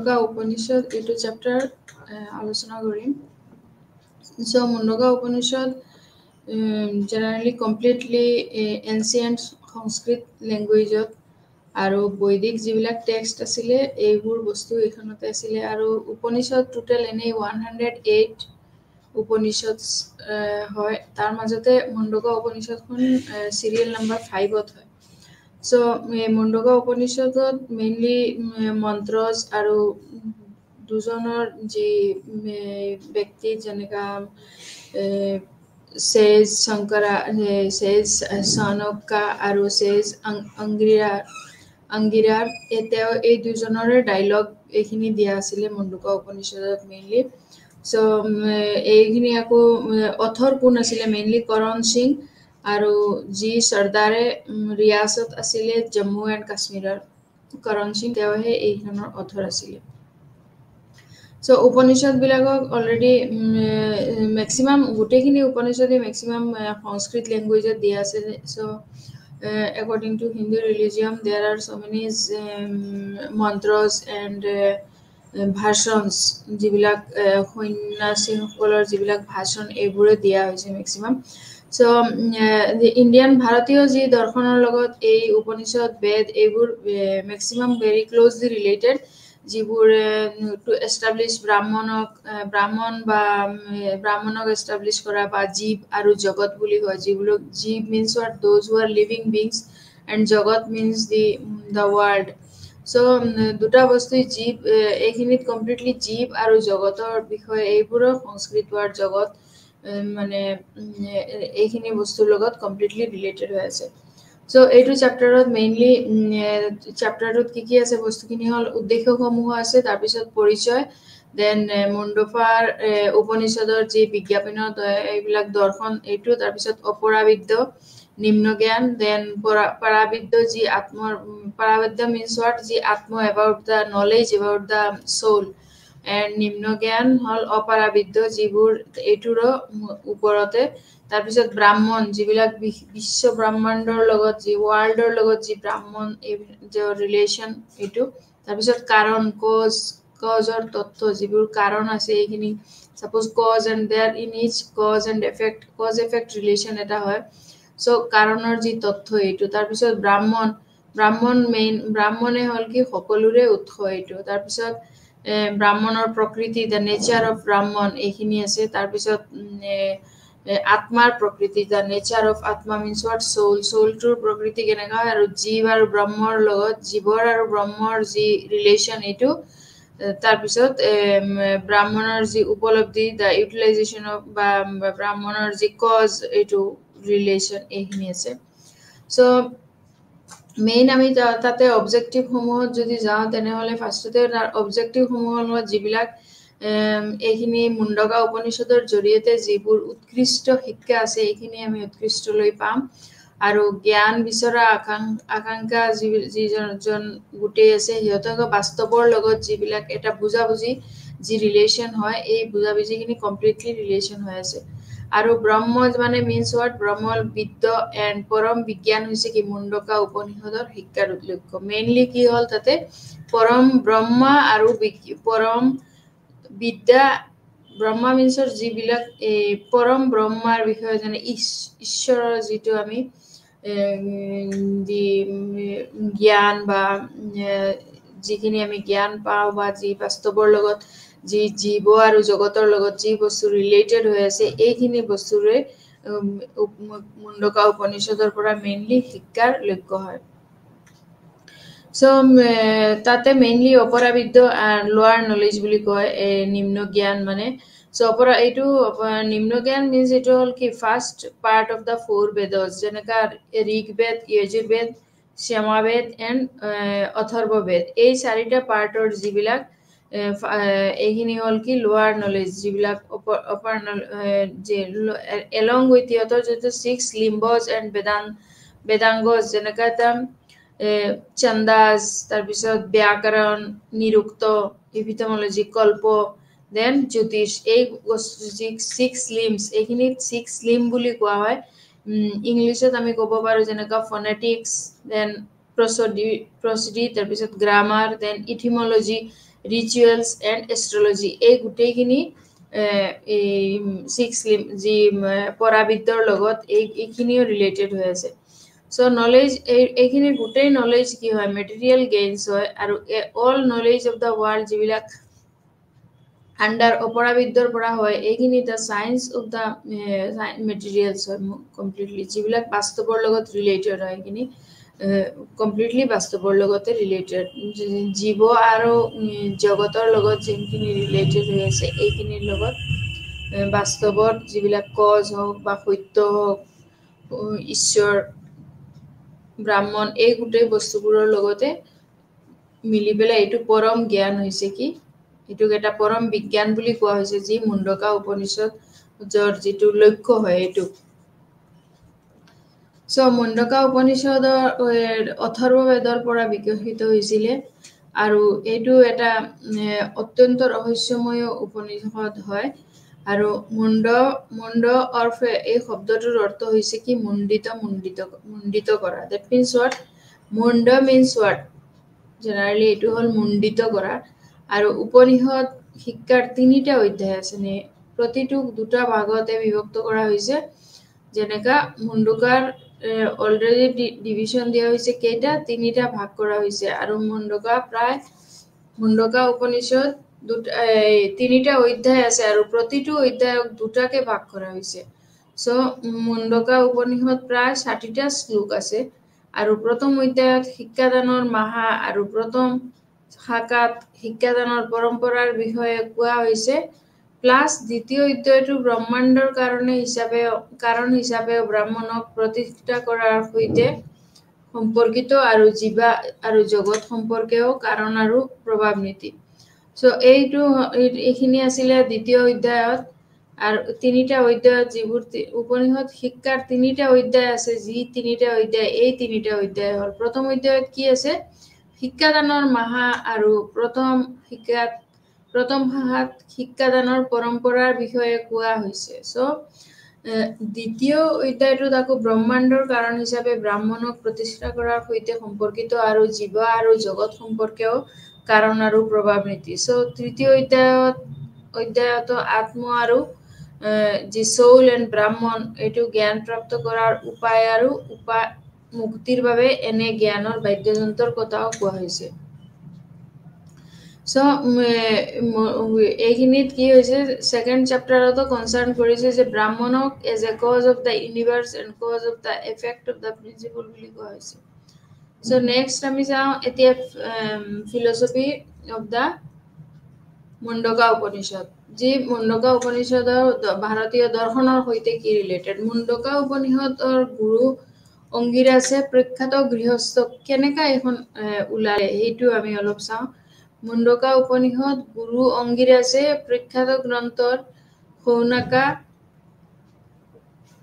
মুণ্ডকা উপনিষদ এইটো চেপ্টাৰ আলোচনা কৰিম so Mundka Upanishad generally completely ancient সংস্কৃত ল্যাঙ্গুৱেজত আৰু বৈদিক যিবিলাক টেক্সট আছিলে এইবোৰ বস্তু এখনতে আছিলে আৰু উপনিষদ টোটাল এনে 108 উপনিষদ হয় তাৰ মাজতে মুণ্ডকা উপনিষদখন সিৰিয়াল নাম্বাৰ 5ত হয় সো মুণ্ডকা উপনিষদত মেইনলি মন্ত্ৰস আৰু দুজনৰ যি ব্যক্তি যেনেকা says Shankara, says Sanokka আৰু says Angirar এতেও এই দুজনৰে ডায়লগ এইখিনি দিয়া আছিল মুণ্ডকা উপনিষদত মেইনলি সো এইখিনি আকৌ অথৰ কোন আছিল মেইনলি কৰণ সিং আৰু জি সৰ্দাৰে ৰিয়াসত আছিল জম্মু এণ্ড কাশ্মীৰৰ কৰণ সিং তেওহে এইখনৰ অথৰ আছিল সো উপনিষদ বিলাকক অলৰেডি ম্যাক্সিমাম গোটেইখিনি উপনিষদে ম্যাক্সিমাম সংস্কৃত ল্যাঙ্গুৱেজত দিয়া আছে so according to Hindu religion there are so many mantras and ভাষণস যিবিলাক সন্ন্যাসীসকলৰ যিবিলাক ভাষণ এইবোৰে দিয়া হৈছে ম্যাক্সিমাম সো ইন্ডিয়ান ভাৰতীয় যি দৰ্শনৰ লগত এই উপনিষদ বেদ এইবোৰ ম্যাক্সিমাম ভেৰি ক্লোজলি ৰিলেটেড যিবোৰ টু এস্টাবলিশ ব্ৰাহ্মণক এস্টাবলিশ কৰা বা জীৱ আৰু জগত বুলি হয় যিবোৰ জীৱ means what those who are living beings and জগত means the world সো দুটা বস্তু জীৱ এইখিনিত কমপ্লিটলি জীৱ আৰু জগতৰ বিষয় এইবোৰ সংস্কৃত ৱাৰ্ড জগত মানে এইখিনি বস্তুৰ লগত কমপ্লিটলি ৰিলেটেড হৈ আছে সো এইটো চেপ্টাৰত মেইনলি চেপ্টাৰটোত কি আছে বস্তুখিনি হল উদ্দেশ্যসমূহ আছে তাৰ পিছত পৰিচয় দেন মুণ্ডকাৰ উপনিষদৰ যি বিজ্ঞাপনত এইবিলাক দৰ্শন এইটো তাৰ পিছত অপৰাবিদ্য নিম্ন জ্ঞান দেন পৰাবিদ্য যি পৰাবিদ্য means what যি আত্ম about the knowledge about the soul and নিম্ন জ্ঞান হল অপৰাবিদ্য যিবোৰ এইটোৰ ওপৰতে তাৰ পিছত ব্ৰাহ্মণ যিবিলাক বিশ্ব ব্ৰহ্মাণ্ডৰ লগত যি ওয়াৰ্ল্ডৰ লগত যি ব্ৰাহ্মণ এই যে ৰিলেশন এইটো তাৰ পিছত কাৰণ কজৰ তত্ত্ব যিবোৰ কাৰণ আছে এইখিনি suppose cause and there in each cause and effect cause effect relation এটা হয় সো কাৰণৰ যি তথ্য এইটো তাৰ পিছত ব্ৰাহ্মণে হল কি সকলোৰে উৎস এইটো তাৰ পিছত ব্ৰাহ্মণৰ প্ৰকৃতি the nature of ব্ৰাহ্মণ এইখিনি আছে তাৰ পিছত আত্মাৰ প্ৰকৃতি the nature of atma means what soul টোৰ প্ৰকৃতি কেনেকা আৰু জীৱ আৰু ব্ৰহ্মৰ লগত জীৱৰ আৰু ব্ৰহ্মৰ যি ৰিলেশন এইটো তাৰ পিছত ব্ৰাহ্মণৰ যি উপলব্ধি the utilization of বা ব্ৰাহ্মণৰ যি কজ এইটো ৰিলেশন এইখিনি আছে সো মেইন আমি তাতে অবজেক্টিভ সমূহত যদি যাও তেনেহলে ফাৰ্ষ্টতে তাৰ অবজেক্টিভ সমূহৰ লগত যিবিলাক এইখিনি মুণ্ডকা উপনিষদৰ জৰিয়তে যিবোৰ উৎকৃষ্ট শিক্ষা আছে এইখিনি আমি উৎকৃষ্ট লৈ পাম আৰু জ্ঞান বিচৰা আকাংক্ষা যিজন গুটেই আছে হিয়তক বাস্তৱৰ লগত যিবিলাক এটা বুজাবুজি যি ৰিলেশন হয় এই বুজাবুজিখিনি কমপ্লিটলি ৰিলেশন হৈ আছে আৰু ব্ৰহ্ম মানে means what Brahma Vidya and পৰম বিজ্ঞান হৈছে কি মুণ্ডকা উপনিষদৰ শিক্ষাৰ লক্ষ্য মেইনলি কি হল তাতে পৰম ব্ৰহ্মা আৰু পৰম বিদ্যা ব্ৰহ্মা মিন্সৰ যিবিলাক পৰম ব্ৰহ্মাৰ বিষয়ে জানে ঈশ্বৰৰ যিটো আমি দি জ্ঞান বা যিখিনি আমি জ্ঞান পাওঁ বা যি বাস্তৱৰ লগত যি জীৱ আৰু জগতৰ লগত যি বস্তু ৰিলেটেড হৈ আছে এইখিনি বস্তুৰে মুণ্ডকা উপনিষদৰ পৰা মেইনলি শিক্ষাৰ লক্ষ্য হয় সো তাতে মেইনলি অপৰাবিদ্য লোৱাৰ নলেজ বুলি কয় নিম্ন জ্ঞান মানে সো এইটো নিম্ন জ্ঞান means এইটো হল কি first part of the four Vedas যেনেকা ঋগবেদ যজুৰ্বেদ সামবেদ এণ্ড অথৰ্ববেদ এই চাৰিটা পাৰ্টৰ যিবিলাক এইখিনি হল কি লোৱাৰ নলেজ যিবিলাক along with ইহঁতৰ যিটো 6 limbs and বেদাংগস যেনেকা এটা ছন্দাস তাৰ পিছত ব্যাকৰণ নিৰুক্ত এপিটেমোলজি কল্প দেন জ্যোতিষ এই 6 limbs এইখিনি 6 limb বুলি কোৱা হয় ইংলিশত আমি ক'ব পাৰো যেনেকা ফনেটিক্স দেন prosody তাৰ পিছত grammar then etymology rituals and astrology, এই গোটেইখিনি এই 6 যি পৰাবিদ্যাৰ লগত এইখিনিও ৰিলেটেড হৈ আছে। চ' নলেজ এইখিনিৰ গোটেই নলেজ কি হয়, মেটেৰিয়েল গেইনছ হয়, আৰু all knowledge of the world যিবিলাক আণ্ডাৰ অপৰাবিদ্যাৰ পৰা হয়, এইখিনি the science of the materials হয় কমপ্লিটলি, যিবিলাক বাস্তৱৰ লগত ৰিলেটেড হয়, এইখিনি কমপ্লিটলি বাস্তৱৰ লগতে ৰিলেটেড, জীৱ আৰু জগতৰ লগত যোনখিনি ৰিলেটেড হৈ আছে এইখিনিৰ লগত বাস্তৱত যিবিলাক কজ হওক বা সত্য হওক, ঈশ্বৰ, ব্ৰাহ্মণ, এই গোটেই বস্তুবোৰৰ লগতে মিলি পেলাই এইটো পৰম জ্ঞান হৈছে কি, এইটোক এটা পৰম বিজ্ঞান বুলি কোৱা হৈছে, যি মুণ্ডকা উপনিষদৰ যিটো লক্ষ্য হয় এইটো। চ' মুণ্ডকা উপনিষদৰ অথৰ্ববেদৰ পৰা বিকশিত হৈছিলে, আৰু এইটো এটা অত্যন্ত ৰহস্যময় উপনিষদ হয়। আৰু মুণ্ড অৰ্ফে এই শব্দটোৰ অৰ্থ হৈছে কি মুণ্ডিত কৰা। দেট মিনছ হোৱাট, মুণ্ড মিনছ হোৱাট, জেনেৰেলি এইটো হ'ল মুণ্ডিত কৰা। আৰু উপনিষদ শিক্ষাৰ 3টা অধ্যায় আছে, প্ৰতিটো 2টা ভাগতে বিভক্ত কৰা হৈছে। যেনেকা মুণ্ডকাৰ অলৰেডি ডিভিজন দিয়া হৈছে কেইটা, 3টা ভাগ কৰা হৈছে, আৰু মুণ্ডকা উপনিষদ 3টা অধ্যায় আছে, আৰু প্ৰতিটো অধ্যায়ক 2টাকে ভাগ কৰা হৈছে। চ' মুণ্ডকা উপনিষদ প্ৰায় 60টা শ্লোক আছে, আৰু প্ৰথম অধ্যায়ত শিক্ষাদানৰ মাহা আৰু প্ৰথম শাখাত শিক্ষাদানৰ পৰম্পৰাৰ বিষয়ে কোৱা হৈছে, প্লাছ দ্বিতীয় অধ্যায়টো ব্ৰহ্মাণ্ডৰ কাৰণ হিচাপে ব্ৰাহ্মণক প্ৰতিষ্ঠা কৰাৰ সৈতে সম্পৰ্কিত, আৰু জীৱা আৰু জগত সম্পৰ্কেও কাৰণ আৰু প্ৰভাৱ নীতি। চ' এইখিনি আছিলে দ্বিতীয় অধ্যায়ত। আৰু 3টা অধ্যায়ত যিবোৰ উপনিষদ শিক্ষাৰ 3টা অধ্যায় আছে, যি 3টা অধ্যায়, এই 3টা অধ্যায় হ'ল, প্ৰথম অধ্যায়ত কি আছে, শিক্ষাদানৰ মাহা আৰু প্ৰথম শাখাত শিক্ষাদানৰ পৰম্পৰাৰ বিষয়ে কোৱা হৈছে। চ' দ্বিতীয় অধ্যায়টোত আকৌ ব্ৰহ্মাণ্ডৰ কাৰণ হিচাপে ব্ৰাহ্মণক প্ৰতিষ্ঠা কৰাৰ সৈতে সম্পৰ্কিত, আৰু জীৱা আৰু জগত সম্পৰ্কেও কাৰণ আৰু প্ৰভাৱ নীতি। চ' তৃতীয় অধ্যায়তো আত্ম আৰু যি চৌল এণ্ড ব্ৰাহ্মণ, এইটো জ্ঞান প্ৰাপ্ত কৰাৰ উপায় আৰু মুক্তিৰ বাবে এনে জ্ঞানৰ বাদ্যযন্ত্ৰৰ কথাও কোৱা হৈছে। চ' এইখিনিত কি হৈছে, ছেকেণ্ড চেপ্টাৰতো কনচাৰ্ণ কৰিছে যে ব্ৰাহ্মণক as a cause of the universe and cause of the effect of the principle বুলি কোৱা হৈছে। চ' নেক্সট আমি চাওঁ এতিয়া philosophy of the Mundaka Upanishad, যি মুণ্ডকা উপনিষদৰ ভাৰতীয় দৰ্শনৰ সৈতে কি ৰিলেটেড। মুণ্ডকা উপনিষদৰ গুৰু অংগিৰাজে প্ৰখ্যাত গৃহস্থক কেনেকা এখন ওলালে, সেইটো আমি অলপ চাওঁ। মুণ্ডকা উপনিষদ গুৰু অংগিৰাজে প্ৰখ্যাত গ্ৰন্থৰ শৌনাকা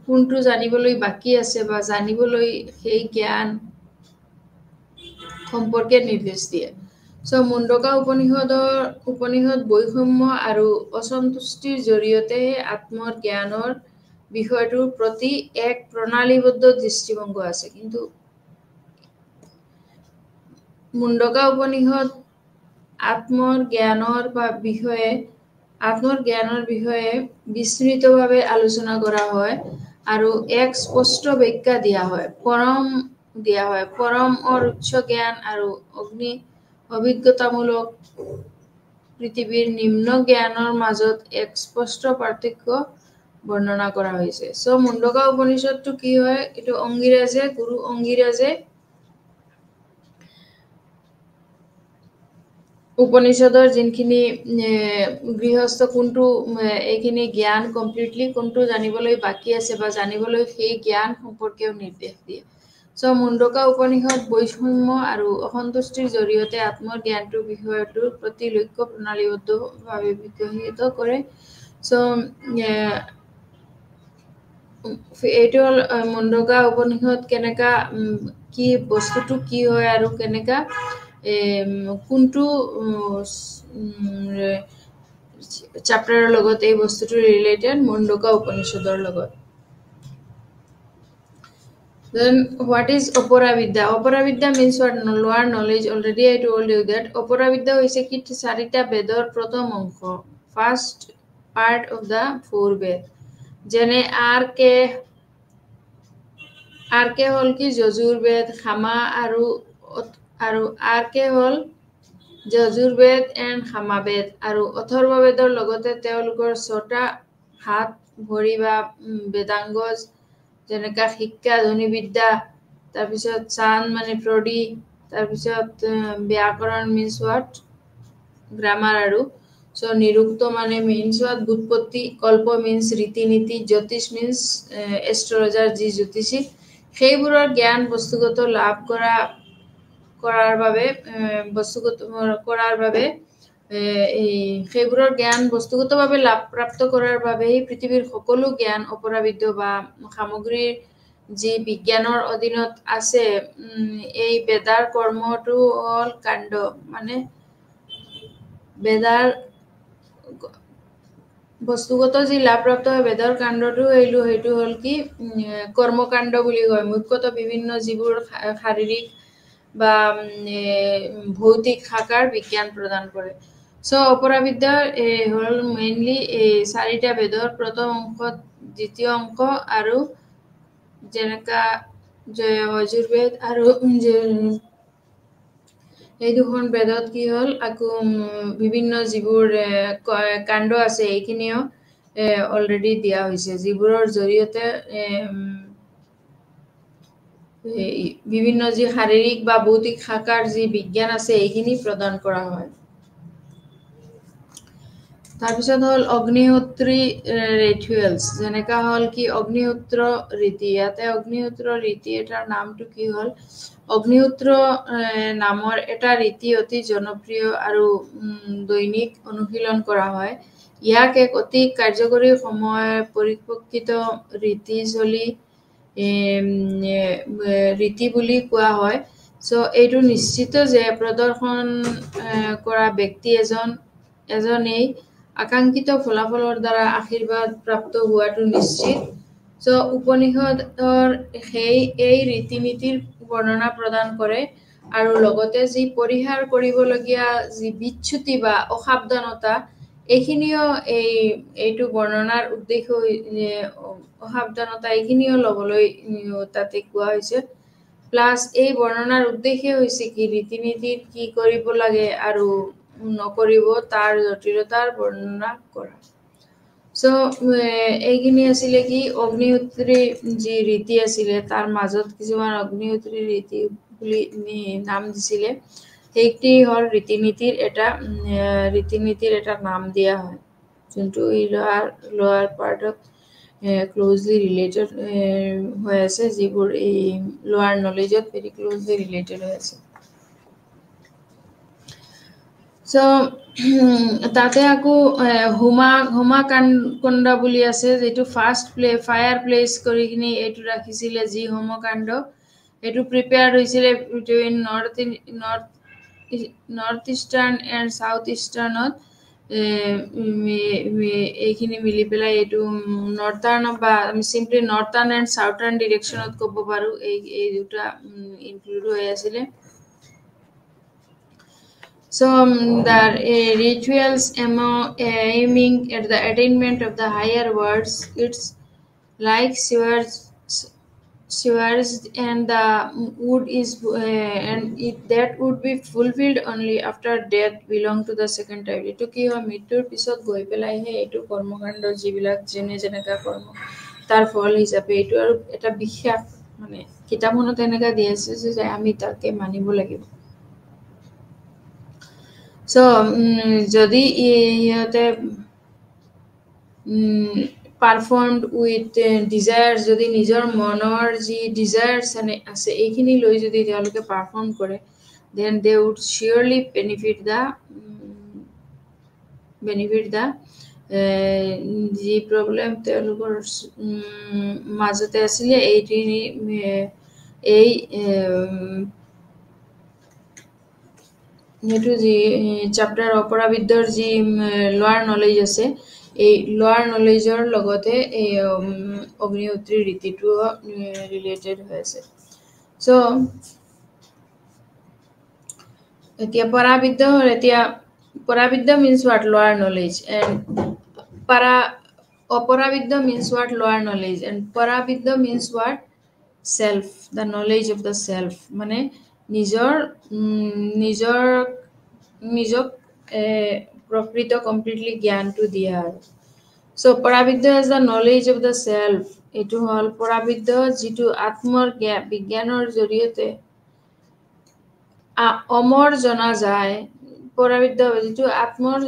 কোনটো জানিবলৈ বাকী আছে বা জানিবলৈ সেই জ্ঞান সম্পৰ্কে নিৰ্দেশ দিয়ে। চ' মুণ্ডকা উপনিষদ বৈষম্য আৰু অসন্তুষ্টিৰ জৰিয়তে আত্মৰ জ্ঞানৰ বিষয়টোৰ প্ৰতি এক প্ৰণালীবদ্ধ দৃষ্টিভংগ আছে। কিন্তু মুণ্ডকা উপনিষদ আত্মৰ জ্ঞানৰ বিষয়ে বিস্তৃতভাৱে আলোচনা কৰা হয়, আৰু এক স্পষ্ট ব্যাখ্যা দিয়া হয়। পৰমৰ উচ্চ জ্ঞান আৰু অভিজ্ঞতামূলক পৃথিৱীৰ নিম্ন জ্ঞানৰ মাজত এক স্পষ্ট পাৰ্থক্য বৰ্ণনা কৰা হৈছে। চ' মুণ্ডকা উপনিষদটো কি হয়, এইটো গুৰু অংগিৰাজে উপনিষদৰ যোনখিনি গৃহস্থ কোনটো এইখিনি জ্ঞান কমপ্লিটলি কোনটো জানিবলৈ বাকী আছে বা জানিবলৈ সেই জ্ঞান সম্পৰ্কেও নিৰ্দেশ দিয়ে। চ' মুণ্ডকা উপনিষদ বৈষম্য আৰু অসন্তুষ্টিৰ জৰিয়তে আত্মৰ জ্ঞানটোৰ বিষয়টোৰ প্ৰতি লক্ষ্য প্ৰণালীবদ্ধভাৱে বিকশিত কৰে। চ' এইটো হ'ল মুণ্ডকা উপনিষদ কেনেকা কি বস্তুটো কি হয়, আৰু কেনেকা কোনটো চেপ্টাৰৰ লগত এই বস্তুটো ৰিলেটেড মুণ্ডকা উপনিষদৰ লগত। Then what is Oparavidya? Oparavidya means what? Lower knowledge. Already I told you that Oparavidya is a kit sarita bedor prothom অংশ. First part of the four Ved. যেনে আর কে হল কি যজুর্বেদ, খামা আৰু আৰ কে হল যজুৰ্বেদ এণ্ড সামাবেদ আৰু অথৰ্ববেদৰ লগতে তেওঁলোকৰ ছটা হাত ভৰি বা বেদাংগ যেনেকা শিক্ষা ধ্বনিবিদ্যা, তাৰপিছত চান মানে প্ৰডি, তাৰপিছত ব্যাকৰণ মিন্স হোৱাট গ্ৰামাৰ আৰু নিৰুক্ত মানে মিন্স হোৱাট বুৎপত্তি, কল্প মিন্স ৰীতি নীতি, জ্যোতিষ মিন্স এষ্ট্ৰলজাৰ যি জ্যোতিষী, সেইবোৰৰ জ্ঞান বস্তুগত লাভ কৰাৰ বাবে সেইবোৰৰ জ্ঞান বস্তুগতভাৱে লাভ প্ৰাপ্ত কৰাৰ বাবে পৃথিৱীৰ সকলো জ্ঞান অপৰাবিদ্য বা সামগ্ৰীৰ যি বিজ্ঞানৰ অধীনত আছে। এই বেদাৰ কৰ্মটো হল কাণ্ড, মানে বেদাৰ বস্তুগত যি লাভপ্ৰাপ্ত হয় বেদাৰ কাণ্ডটো সেইটো হল কি কৰ্মকাণ্ড বুলি কয়। মুখ্যতঃ বিভিন্ন যিবোৰ শাৰীৰিক বা ভৌতিক শাখাৰ বিজ্ঞান প্ৰদান কৰে। অপৰাবিদ্যা হল মেইনলি চাৰিটা বেদৰ প্ৰথম অংশ, দ্বিতীয় অংশ আৰু যেনেকা যজুৰ্বেদ আৰু এই দুখন বেদত কি হল আকৌ বিভিন্ন যিবোৰ কাণ্ড আছে এইখিনিও অলৰেডি দিয়া হৈছে, যিবোৰৰ জৰিয়তে বিভিন্ন যি শাৰীৰিক বা ভৌতিক শাখাৰ যি বিজ্ঞান আছে এইখিনি প্ৰদান কৰা হয়। তাৰপিছত হল অগ্নিহোত্ৰী ৰিচুৱেলছ, যেনেকা হল কি অগ্নিহোত্ৰ ৰীতি। ইয়াতে অগ্নিহোত্ৰ ৰীতি এটাৰ নামটো কি হল, অগ্নিহোত্ৰ নামৰ এটা ৰীতি অতি জনপ্ৰিয় আৰু দৈনিক অনুশীলন কৰা হয়। ইয়াক এক অতি কাৰ্যকৰী সময় পৰিপ্ৰেক্ষিত ৰীতি বুলি কোৱা হয়। এইটো নিশ্চিত যে প্ৰদৰ্শন কৰা ব্যক্তি এজনেই আকাংক্ষিত ফলাফলৰ দ্বাৰা আশীৰ্বাদ প্ৰাপ্ত হোৱাটো নিশ্চিত। উপনিষদৰ এই ৰীতি নীতিৰ বৰ্ণনা প্ৰদান কৰে আৰু লগতে যি পৰিহাৰ কৰিবলগীয়া যি বিচ্যুতি বা অসাৱধানতা এইখিনিও এইটো বৰ্ণনাৰ উদ্দেশ্য অসাৱধানতা এইখিনিও ল'বলৈ তাতে কোৱা হৈছে। প্লাছ এই বৰ্ণনাৰ উদ্দেশ্য হৈছে কি ৰীতি নীতিত কি কৰিব লাগে আৰু নকৰিব তাৰ জটিলতাৰ বৰ্ণনা কৰা। এইখিনি আছিলে কি অগ্নিহোত্ৰী যি ৰীতি আছিলে তাৰ মাজত কিছুমান অগ্নিহোত্ৰী ৰীতি বুলি নাম দিছিলে। সেইটি হল ৰীতি নীতিৰ এটা নাম দিয়া হয়, যোনটো লোৱাৰ পাৰ্টত ক্ল'জলি ৰিলেটেড হৈ আছে, যিবোৰ এই লোৱাৰ নলেজত ভেৰি ক্ল'জলি ৰিলেটেড হৈ আছে। তাতে আকৌ হোমা কাণ্ড বুলি আছে, যিটো ফায়াৰ প্লেচ কৰি কিনি এইটো ৰাখিছিলে যি হোমকাণ্ড। এইটো প্ৰিপেয়াৰ্ড হৈছিলে between north eastern and south ইষ্টাৰ্ণত। এইখিনি মিলি পেলাই এইটো নৰ্থাৰ্ণ বা আমি চিম্পলি নৰ্থাৰ্ণ এণ্ড চাউথাৰ্ণ ডিৰেকশ্যনত ক'ব পাৰোঁ। এই দুটা ইনক্লুড হৈ আছিলে। The rituals aiming at the attainment of the higher worlds, it's like sewers and the wood is that would be fulfilled only after death belong to the second type. এইটো কি হয়, মৃত্যুৰ পিছত গৈ পেলাইহে এইটো কৰ্মকাণ্ড যিবিলাক যেনেকা কৰ্ম তাৰ ফল হিচাপে এইটো আৰু এটা বিশ্বাস, মানে কিতাপখনত এনেকা দি আছে যে আমি তাকে মানিব লাগিব। যদি ইহঁতে পাৰফৰ্মড উইথ ডিজায়াৰ্ছ, যদি নিজৰ মনৰ যি ডিজায়াৰ্ছ আছে এইখিনি লৈ যদি তেওঁলোকে পাৰফৰ্ম কৰে, দেন দে উড চিয়ৰলি বেনিফিট দা যি প্ৰব্লেম তেওঁলোকৰ মাজতে আছিলে সেইটো যি চেপ্টাৰ অপৰাবিদ্যাৰ যি লোৱাৰ নলেজ আছে এই লোৱাৰ নলেজৰ লগতে এই অগ্নিহোত্ৰী ৰীতিটো ৰিলেটেড হৈ আছে সো এতিয়া পৰাবিদ্য means what lower knowledge and অপৰাবিদ্য means what lower knowledge and পৰাবিদ্য means what self the knowledge of the self মানে নিজক প্ৰকৃত কমপ্লিটলি জ্ঞানটো দিয়া আৰু so পৰাবিদ্য is the knowledge of the self এটো হল পৰাবিদ্য যেটো আত্মৰ বিজ্ঞানৰ জৰিয়তে অমৰ জনা যায় পৰাবিদ্য যেটো আত্মৰ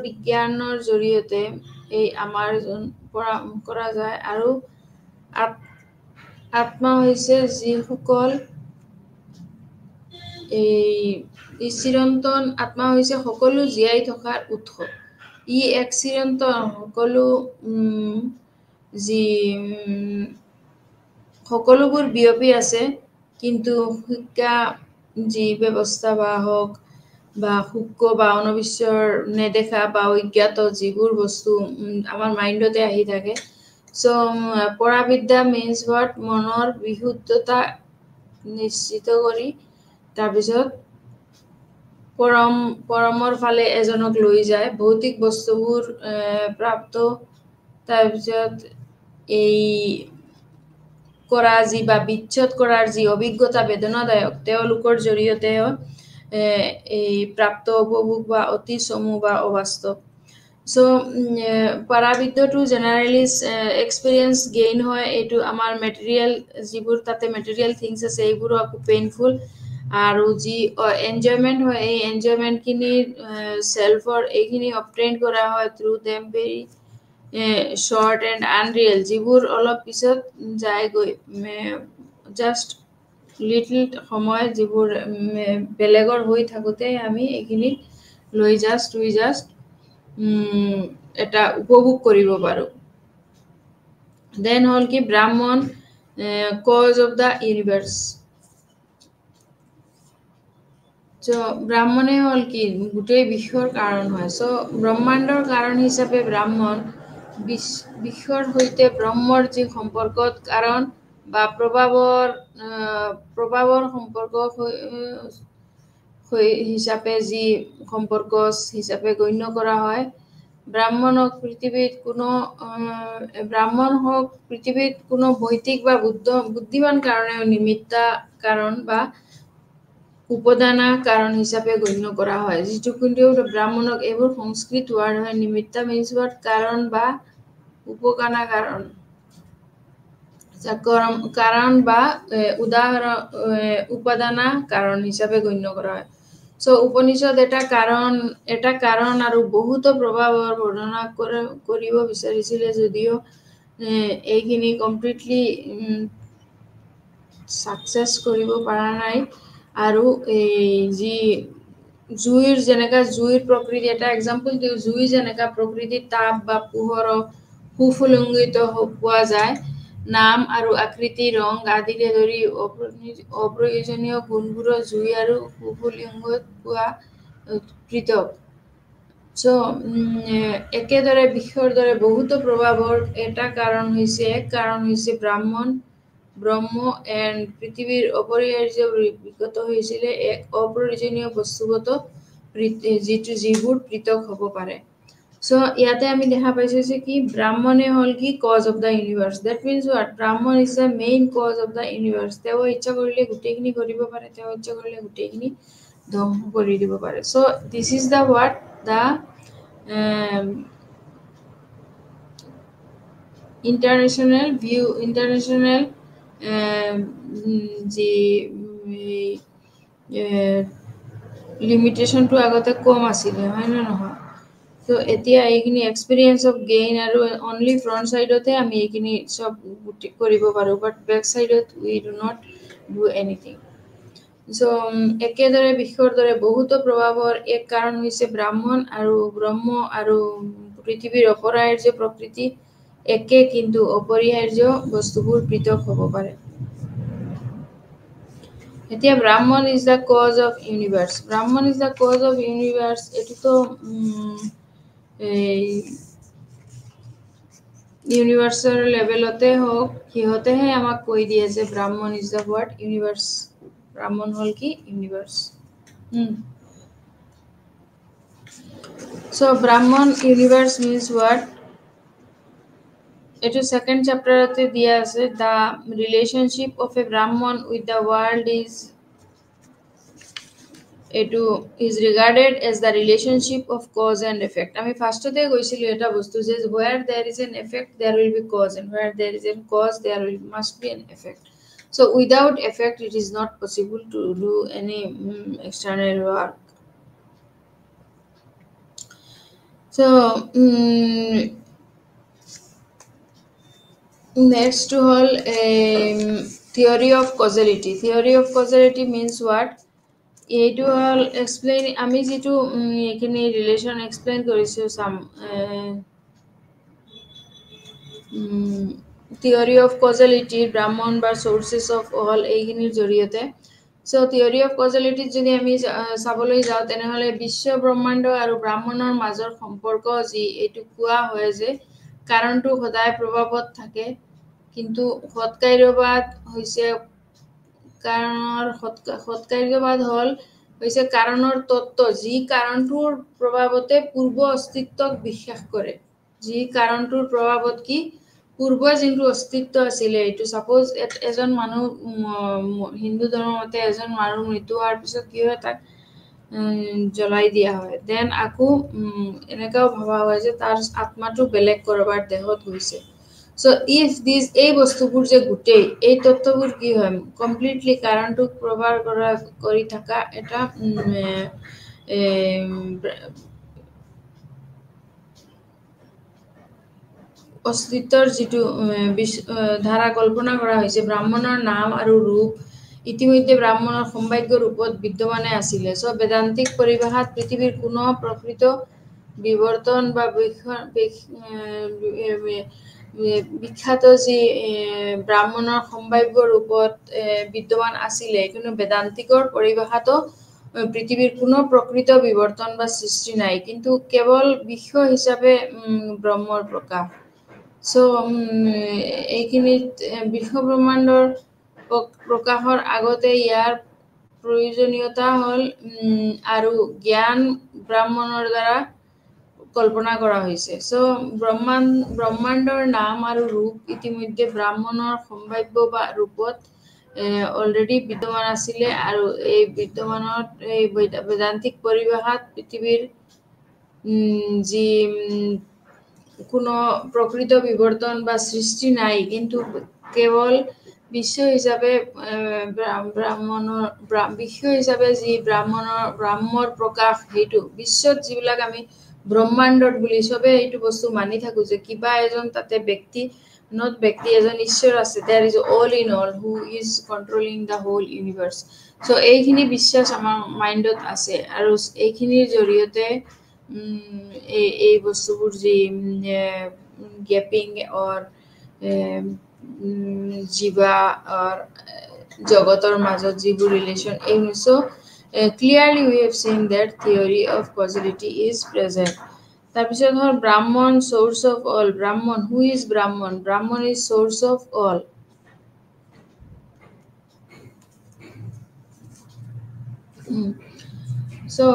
বিজ্ঞানৰ জৰিয়তে এই আমাৰ কৰা যায় আৰু আত্মা হৈছে যিসকল এই চিৰন্তন আত্মা হৈছে সকলো জীয়াই থকাৰ উৎস ই এক চিৰন্তন সকলোবোৰ বিয়পি আছে কিন্তু শিক্ষা যি ব্যৱস্থা বা হোক বা সূক্ষ্ম বা অনবিশ্বৰ নেদেখা বা অজ্ঞাত যিবোৰ বস্তু আমাৰ মাইণ্ডতে আহি থাকে সো পৰাবিদ্যা means what মনৰ বিশুদ্ধতা নিশ্চিত কৰি তাৰপিছত পৰমৰ ফালে এজনক লৈ যায় ভৌতিক বস্তুবোৰ প্ৰাপ্ত তাৰপিছত এই কৰা যি বা বিচ্ছেদ কৰাৰ যি অভিজ্ঞতা বেদনাদায়ক তেওঁলোকৰ জৰিয়তে এই প্ৰাপ্ত উপভোগ বা অতি চমু বা অবাস্তৱ সো পৰাবিদ্যটো জেনাৰেলি এক্সপেৰিয়েন্স গেইন হয় এইটো আমাৰ মেটেৰিয়েল যিবোৰ তাতে মেটেৰিয়েল থিংছ আছে এইবোৰ খুব পেইনফুল আৰু যি এনজয়মেন্ট হয় এই এনজয়মেন্ট খিনি সেলফৰ এইখিনি অবটেইন কৰা হয় through them very short and unreal যিবোৰ অলপ পিছত যায় গৈ জাস্ট লিটল সময় যিবোৰ বেলেগৰ হৈ থাকোতে আমি এইখিনি লৈ উই জাস্ট এটা উপভোগ কৰিব পাৰো দেন হল কি ব্ৰাহ্মণ কজ অফ দা ইউনিভাৰ্স সো ব্ৰাহ্মণে হল কি গোটেই বিশ্বৰ কাৰণ হয় সো ব্ৰহ্মাণ্ডৰ কাৰণ হিচাপে ব্ৰাহ্মণ বিশ্বৰ সৈতে ব্ৰহ্মৰ যি সম্পৰ্কত কাৰণ বা প্ৰভাৱৰ সম্পৰ্ক হিচাপে যি সম্পৰ্ক হিচাপে গণ্য কৰা হয় ব্ৰাহ্মণ হওক পৃথিৱীত কোনো ভৌতিক বা বুদ্ধিমান কাৰণে নিমিত্তা কাৰণ বা উপদানা কাৰণ হিচাপে গণ্য কৰা হয় যেটো কিন্তু ব্ৰাহ্মণক এইবোৰ সংস্কৃত ওয়াৰ্ড হয় নিমিত্তা means what কাৰণ বা উপকানা কাৰণ বা উদাহৰণ উপাদানা কাৰণ হিচাপে গণ্য কৰা হয় সো উপনিষদ এটা কাৰণ আৰু বহুত প্ৰভাৱৰ বৰ্ণনা কৰিব বিচাৰিছিল যদিও এইখিনি কমপ্লিটলি সাকসেস কৰিব পৰা নাই আৰু এই যি জুইৰ প্ৰকৃতি এটা এক্সাম্পল দিও জুই যেনেকা প্ৰকৃতি তাপ বা পোহৰ সুফুলঙ্গিত পোৱা যায় নাম আৰু আকৃতি ৰং আদিৰে ধৰি অপ্ৰয়োজনীয় গুণবোৰ জুই আৰু সুফুলঙ্গিত পোৱা পৃথক সো একেদৰে বিশ্বৰ দৰে বহুত প্ৰভাৱৰ এক কাৰণ হৈছে ব্ৰহ্ম এণ্ড পৃথিৱীৰ অপৰিহাৰ্য বিগত হৈছিল এক অপ্ৰয়োজনীয় বস্তুগত যিবোৰ পৃথক হ'ব পাৰে সো ইয়াতে আমি দেখা পাইছো যে কি ব্ৰাহ্মণে হল কি cause of the universe that means what Brahman is the main cause of the universe তেওঁ ইচ্ছা কৰিলে গোটেইখিনি কৰিব পাৰে তেওঁ ইচ্ছা কৰিলে গোটেইখিনি ধ্বংস কৰি দিব পাৰে so this is the what the international যি লিমিটেশন টু আগতে কম আছিল হয় না নহয় সো এতিয়া এইখিনি এক্সপেৰিয়েন্স অফ গেইন আৰু অনলি ফ্ৰন্ট সাইডতে আমি এইখিনি সব কৰিব পাৰো বাট ব্যাক সাইডত we do not do anything so একেদৰে বিশ্বৰ দৰে বহুত প্ৰভাৱৰ এক কাৰণ হৈছে ব্ৰাহ্মণ আৰু ব্ৰহ্ম আৰু পৃথিৱীৰ অপৰিহাৰ্য প্ৰকৃতি একে কিন্তু অপৰিহাৰ্য বস্তুবোৰ পৃথক হ'ব পাৰে এতিয়া ব্ৰাহ্মণ ইজ দা কজ অফ ইউনিভাৰ্স এটো তো ইউনিভাৰ্ছৰ লেভেলতে হওক সিহঁতেহে আমাক কৈ দিয়ে যে ব্ৰাহ্মণ ইজ দ্য ৱাৰ্ড ইউনিভাৰ্ছ ব্ৰাহ্মণ হ'ল কি ইউনিভাৰ্ছ চ' ব্ৰাহ্মণ ইউনিভাৰ্ছ মিনছ ৱাৰ্ড এইটো সেকেন্ড চেপ্টাৰতে দিয়া আছে the relationship of a Brahman with the world এটো is regarded as the relationship of cause and effect আমি ফাৰ্ষ্টতে কৈছিলোঁ এটা বস্তু যে where there is an effect there will be cause and where there is a cause there must be an effect so without effect it is not possible to do any external work so next whole theory of causality means what এইটো হল explain আমি যেটো এখিনি relation explain কৰিছো সাম theory of causality ব্ৰাহ্মণ বা sources of all এইখিনিৰ জৰিয়তে so theory of causality যদি আমি চাবলৈ যাও তেনেহলে বিশ্ব ব্ৰহ্মাণ্ড আৰু ব্ৰাহ্মণৰ মাজৰ সম্পৰ্ক যি এইটো কোৱা হয় যে কাৰণটো সদায় প্ৰভাৱত থাকে কিন্তু সৎকাৰ্যবাদ হৈছে কাৰণৰ সৎকাৰ্যবাদ হল হৈছে কাৰণৰ তত্ত্ব যি কাৰণটোৰ প্ৰভাৱতে পূৰ্ব অস্তিত্বক বিশ্বাস কৰে যি কাৰণটোৰ প্ৰভাৱত কি পূৰ্ব যিটো অস্তিত্ব আছিল এইটো সাপোজ এজন মানুহ হিন্দু ধৰ্মতে এজন মানুহ মৃত্যু হোৱাৰ পিছত কি হয় তাক জ্বলাই দিয়া হয় দেন আকৌ এনেকাও ভাবা হয় যে তাৰ আত্মাটো বেলেগ কৰবাৰ দেহত গৈছে so if these এই বস্তুবোৰ যে গুটেই এই তত্ত্ববোৰ কি হয় কমপ্লিটলি কাৰণটোক প্ৰভাৱ কৰি থাকা এটা অস্তিত্বৰ যেটো ধাৰা কল্পনা কৰা হৈছে ব্ৰাহ্মণৰ নাম আৰু ৰূপ ইতিমধ্যে ব্ৰাহ্মণৰ সম্ভাব্য ৰূপত বিদ্যমানে আছিল সো বেদান্তিক পৰিভাষাত পৃথিৱীৰ কোনো প্ৰকৃত বিৱৰ্তন বা বিখ্যাত যি ব্ৰাহ্মণৰ সম্ভাব্য ৰূপত বিদ্যমান আছিল কিন্তু বেদান্তিকৰ পৰিভাষাতো পৃথিৱীৰ কোনো প্ৰকৃত বিৱৰ্তন বা সৃষ্টি নাই কিন্তু কেৱল বিশ্ব হিচাপে ব্ৰহ্মৰ প্ৰকাশ সো এইখিনিত বিশ্ব ব্ৰহ্মাণ্ডৰ প্ৰকাশৰ আগতে ইয়াৰ প্ৰয়োজনীয়তা হল আৰু জ্ঞান ব্ৰাহ্মণৰ দ্বাৰা কল্পনা কৰা হৈছে সো ব্ৰহ্মাণ্ডৰ নাম আৰু ৰূপ ইতিমধ্যে ব্ৰাহ্মণৰ সম্ভাব্য বা ৰূপত অলৰেডি বিদ্যমান আছিল আৰু এই বিদ্যমানত এই বেদান্তিক পৰিভাষাত পৃথিৱীৰ যি কোনো প্ৰকৃত বিৱৰ্তন বা সৃষ্টি নাই কিন্তু কেৱল বিশ্ব হিচাপে বিশ্ব হিচাপে যি ব্ৰাহ্মৰ প্ৰকাশ হেতু বিশ্বত যিবিলাক আমি ব্ৰহ্মাণ্ডত বুলি সবে এইটো বস্তু মানি থাকো যে কিবা এজন তাতে ব্যক্তি not ব্যক্তি এজন ঈশ্বৰ আছে there is all in all who is controlling the whole universe so এইখিনি বিশ্বাস আমাৰ মাইন্ডত আছে আৰু এইখিনিৰ জৰিয়তে এই বস্তুবোৰ যি গেপিং অৰ জীৱা অৰ জগতৰ মাজত যিবোৰ ৰিলেশন এই so clearly we have seen that theory of causality is present তাৰপিছত হল ব্ৰাহ্মণ source of all ব্ৰাহ্মণ who is ব্ৰাহ্মণ is source of all so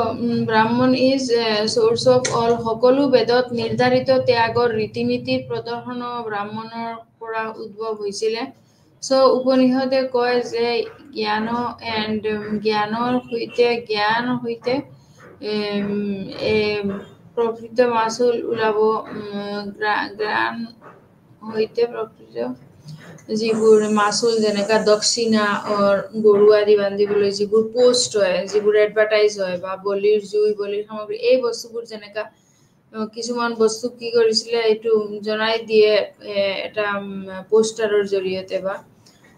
brahman is source of all সকলো বেদত নিৰ্ধাৰিত ত্যাগৰ ৰীতিনীতিৰ প্ৰদৰ্শন ব্ৰাহ্মণৰ পৰা উদ্ভৱ হৈছিল so উপনিষদে কয় যে জ্ঞানৰ সৈতে প্ৰকৃত মাসুল ওলাব জ্ঞান হইতে প্ৰকৃত যিবোৰ মাসুল যেনেকা দক্ষিণা অৰ গৰু আদি বান্ধিবলৈ যিবোৰ পোষ্ট হয় যিবোৰ এডভাৰটাইজ হয় বা বলিৰ সামগ্ৰী এই বস্তুবোৰ যেনেকা কিছুমান বস্তু কি কৰিছিলে এইটো জনাই দিয়ে এটা পোষ্টাৰৰ জৰিয়তে বা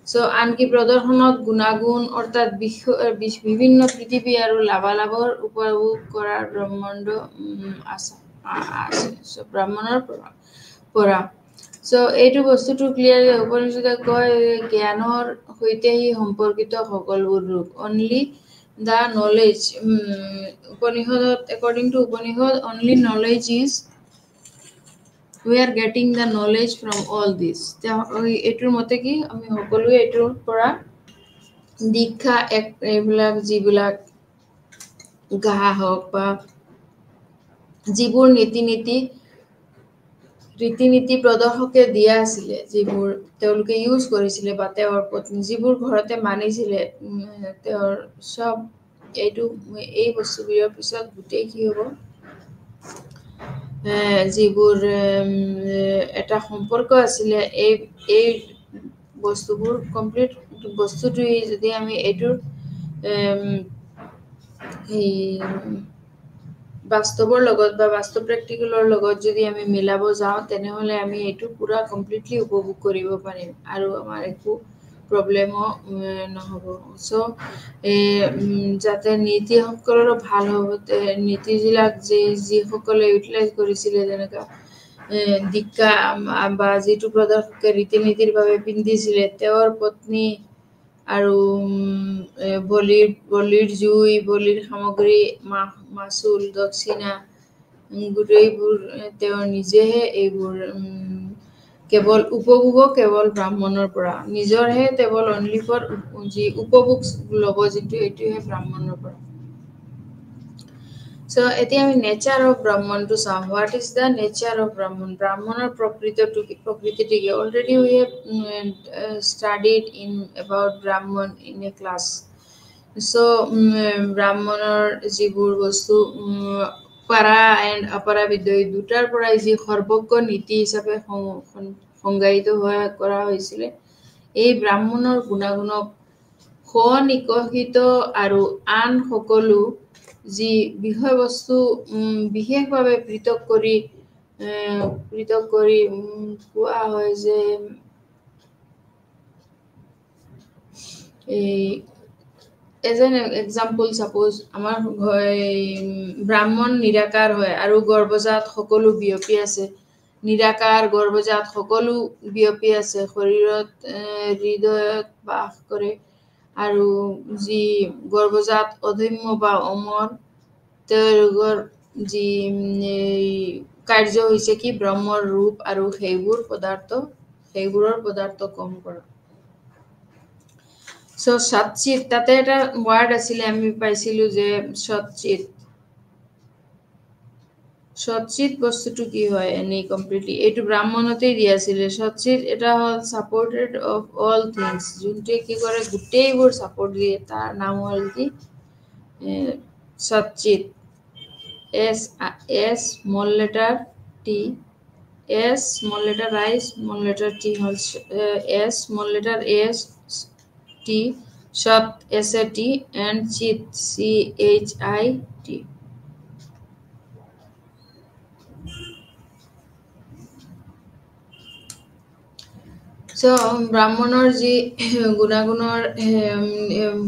সো আনকি প্ৰদৰ্শনত গুণাগুণ অৰ্থাৎ বিভিন্ন পৃথিৱী আৰু লাভালাভৰ উপভোগ কৰাৰ ব্ৰহ্মাণ্ড আছে সো ব্ৰাহ্মণৰ পৰা সো এইটো বস্তুটো ক্লিয়াৰ উপনিষদে কয় জ্ঞানৰ সৈতে হি সম্পৰ্কিত সকলোবোৰ ৰূপ only the knowledge উপনিষদত according to Upanishad only knowledge is we are getting the knowledge from all this. এটোৰ মতে কি আমি সকলোৱে এটোৰ পৰা দীক্ষা এইবিলাক যিবিলাক গাহা হওক বা যিবোৰ ৰীতি নীতি প্ৰদৰ্শকে দিয়া আছিলে যিবোৰ তেওঁলোকে ইউজ কৰিছিলে বা তেওঁৰ পত্নী যিবোৰ ঘৰতে মানিছিলে তেওঁৰ সব এইটো এই বস্তুবোৰৰ পিছত গোটেই কি হ'ব যিবোৰ এটা সম্পৰ্ক আছিলে এই বস্তুবোৰ কমপ্লিট বস্তুটোই যদি আমি এইটোৰ এই বাস্তৱৰ লগত বা বাস্তৱ প্ৰেক্টিকেলৰ লগত যদি আমি মিলাব যাওঁ তেনেহ'লে আমি এইটো পুৰা কমপ্লিটলি উপভোগ কৰিব পাৰিম আৰু আমাৰ একো প্ৰব্লেমো নহ'ব চ' যাতে নীতিসকলৰো ভাল হ'ব নীতিবিলাক যিসকলে ইউটিলাইজ কৰিছিলে যেনেকুৱা দীক্ষা বা যিটো প্ৰদৰ্শকে ৰীতি নীতিৰ বাবে পিন্ধিছিলে তেওঁৰ পত্নী আৰু বলিৰ জুই বলিৰ সামগ্ৰী মাচুল দক্ষিণা গোটেইবোৰ তেওঁ নিজেহে এইবোৰ কেৱল উপভোগ কেৱল ব্ৰাহ্মণৰ পৰা নিজৰহে কেৱল অনলি ফৰ যি উপভোগ ল'ব যিটো এইটোহে ব্ৰাহ্মণৰ পৰা চ' এতিয়া আমি নেচাৰ অফ ব্ৰাহ্মণটো চাওঁ what is the nature of ব্ৰাহ্মণৰ প্ৰকৃতিটো কি already we have studied in about Brahman in a class. So ব্ৰাহ্মণৰ যিবোৰ বস্তু পাৰা এণ্ড অপাৰা বিদ্যা দুটাৰ পৰাই যি সৰ্বজ্ঞ নীতি হিচাপে সংজ্ঞায়িত কৰা হৈছিলে এই ব্ৰাহ্মণৰ গুণাগুণক স্বনিকষিত আৰু আন সকলো যি বিষয়বস্তু বিশেষভাৱে পৃথক কৰি কোৱা হয় যে এজ এন এক্সাম্পল ছাপোজ আমাৰ ব্ৰাহ্মণ নিৰাকাৰ হয় আৰু গৰ্ভজাত সকলো বিয়পি আছে নিৰাকাৰ গৰ্ভজাত সকলো বিয়পি আছে শৰীৰত হৃদয়ত বাস কৰে আৰু যি গৰ্ভজাত অধম্য বা অমৰ তেওঁলোকৰ যি কাৰ্য হৈছে কি ব্ৰহ্মৰ ৰূপ আৰু সেইবোৰৰ পদাৰ্থ কম কৰা চ' সৎচিত তাতে এটা ৱাৰ্ড আছিলে আমি পাইছিলো যে সৎচিত বস্তুটো কি হয় এনে কমপ্লিটলি এইটো ব্ৰাহ্মণতেই দিয়া আছিলে সৎচিত এটা হ'ল ছাপৰ্টেড অফ অল থিংছ যোনটোৱে কি কৰে গোটেইবোৰ ছাপৰ্ট দিয়ে তাৰ নাম হ'ল কি সৎচিত S small letter T S small letter I small letter T হ'ল S small letter S T Sat SAT and Chit CHIT চ' ব্ৰাহ্মণৰ যি গুণাগুণৰ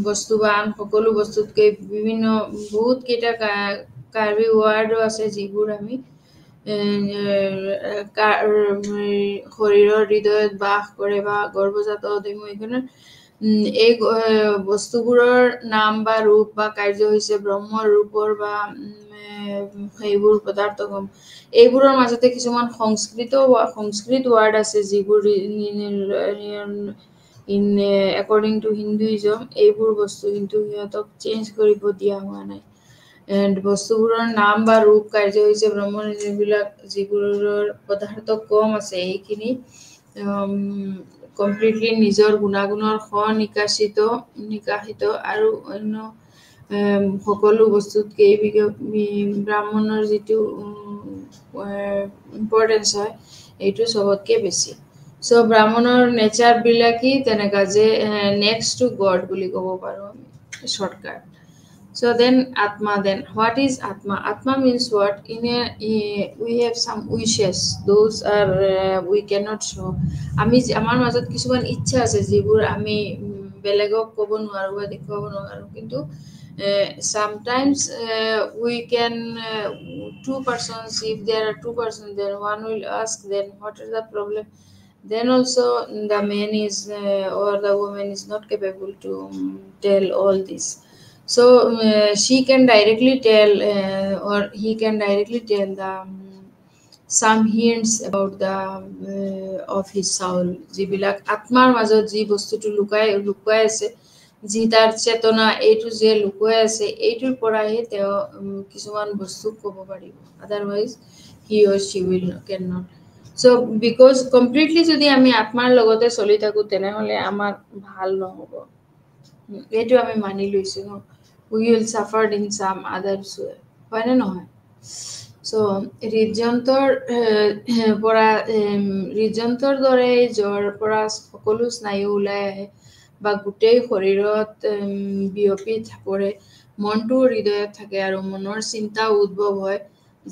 বস্তু বা আন সকলো বস্তুতকৈ বিভিন্ন বহুত কেইটা কাৰ্বি ৱাৰ্ডো আছে যিবোৰ আমি শৰীৰৰ হৃদয়ত বাস কৰে বা গৰ্ভজাত অধীনৰ এই বস্তুবোৰৰ নাম বা ৰূপ বা কাৰ্য হৈছে ব্ৰহ্মৰ ৰূপৰ বা সেইবোৰ পদাৰ্থ কম এইবোৰৰ মাজতে কিছুমান সংস্কৃত ৱাৰ্ড আছে যিবোৰ একৰ্ডিং টু হিন্দুইজম এইবোৰ বস্তু কিন্তু সিহঁতক চেঞ্জ কৰিব দিয়া হোৱা নাই এণ্ড বস্তুবোৰৰ নাম বা ৰূপ কাৰ্য হৈছে ব্ৰহ্মৰ যিবোৰৰ পদাৰ্থ কম আছে এইখিনি কমপ্লিটলি নিজৰ গুণাগুণৰ নিকাশিত আৰু অন্য সকলো বস্তুতকৈ ব্ৰাহ্মণৰ যিটো ইম্পৰ্টেঞ্চ হয় এইটো চবতকৈ বেছি চ' ব্ৰাহ্মণৰ নেচাৰবিলাকেই তেনেকুৱা যে নেক্সট টু গড বুলি ক'ব পাৰোঁ আমি shortcut So then Atma, then what is Atma? Atma means what? We have some wishes. Those are we cannot show. আমাৰ মাজত কিছুমান ইচ্ছা আছে যিবোৰ আমি বেলেগক ক'ব নোৱাৰো বা দেখুৱাব নোৱাৰো কিন্তু sometimes we can two persons if there are two persons then one will ask then what is the problem then also the man is or the woman is not capable to tell all this. So she can directly tell or he can directly tell the some hints about the of his soul, যিবিলাক আত্মাৰ মাজত যি বস্তুটো লুকাই আছে, যি তাৰ চেতনা এইটো যে লুকাই আছে, এইটোৰ পৰাহে তেওঁ কিছুমান বস্তু ক'ব পাৰিব, otherwise he or she will cannot. So because completely যদি আমি আত্মাৰ লগতে চলি থাকো তেনেহলে আমাৰ ভাল নহব, এইটো আমি মানি লৈছো ন, we will suffer in some others way, হয় নে নহয়? So হৃদযন্ত্ৰৰ দৰে জ্বৰ পৰা সকলো স্নায়ু ওলাই আহে বা গোটেই শৰীৰত বিয়পি পৰে, মনটো হৃদয়ত থাকে আৰু মনৰ চিন্তা উদ্ভৱ হয়,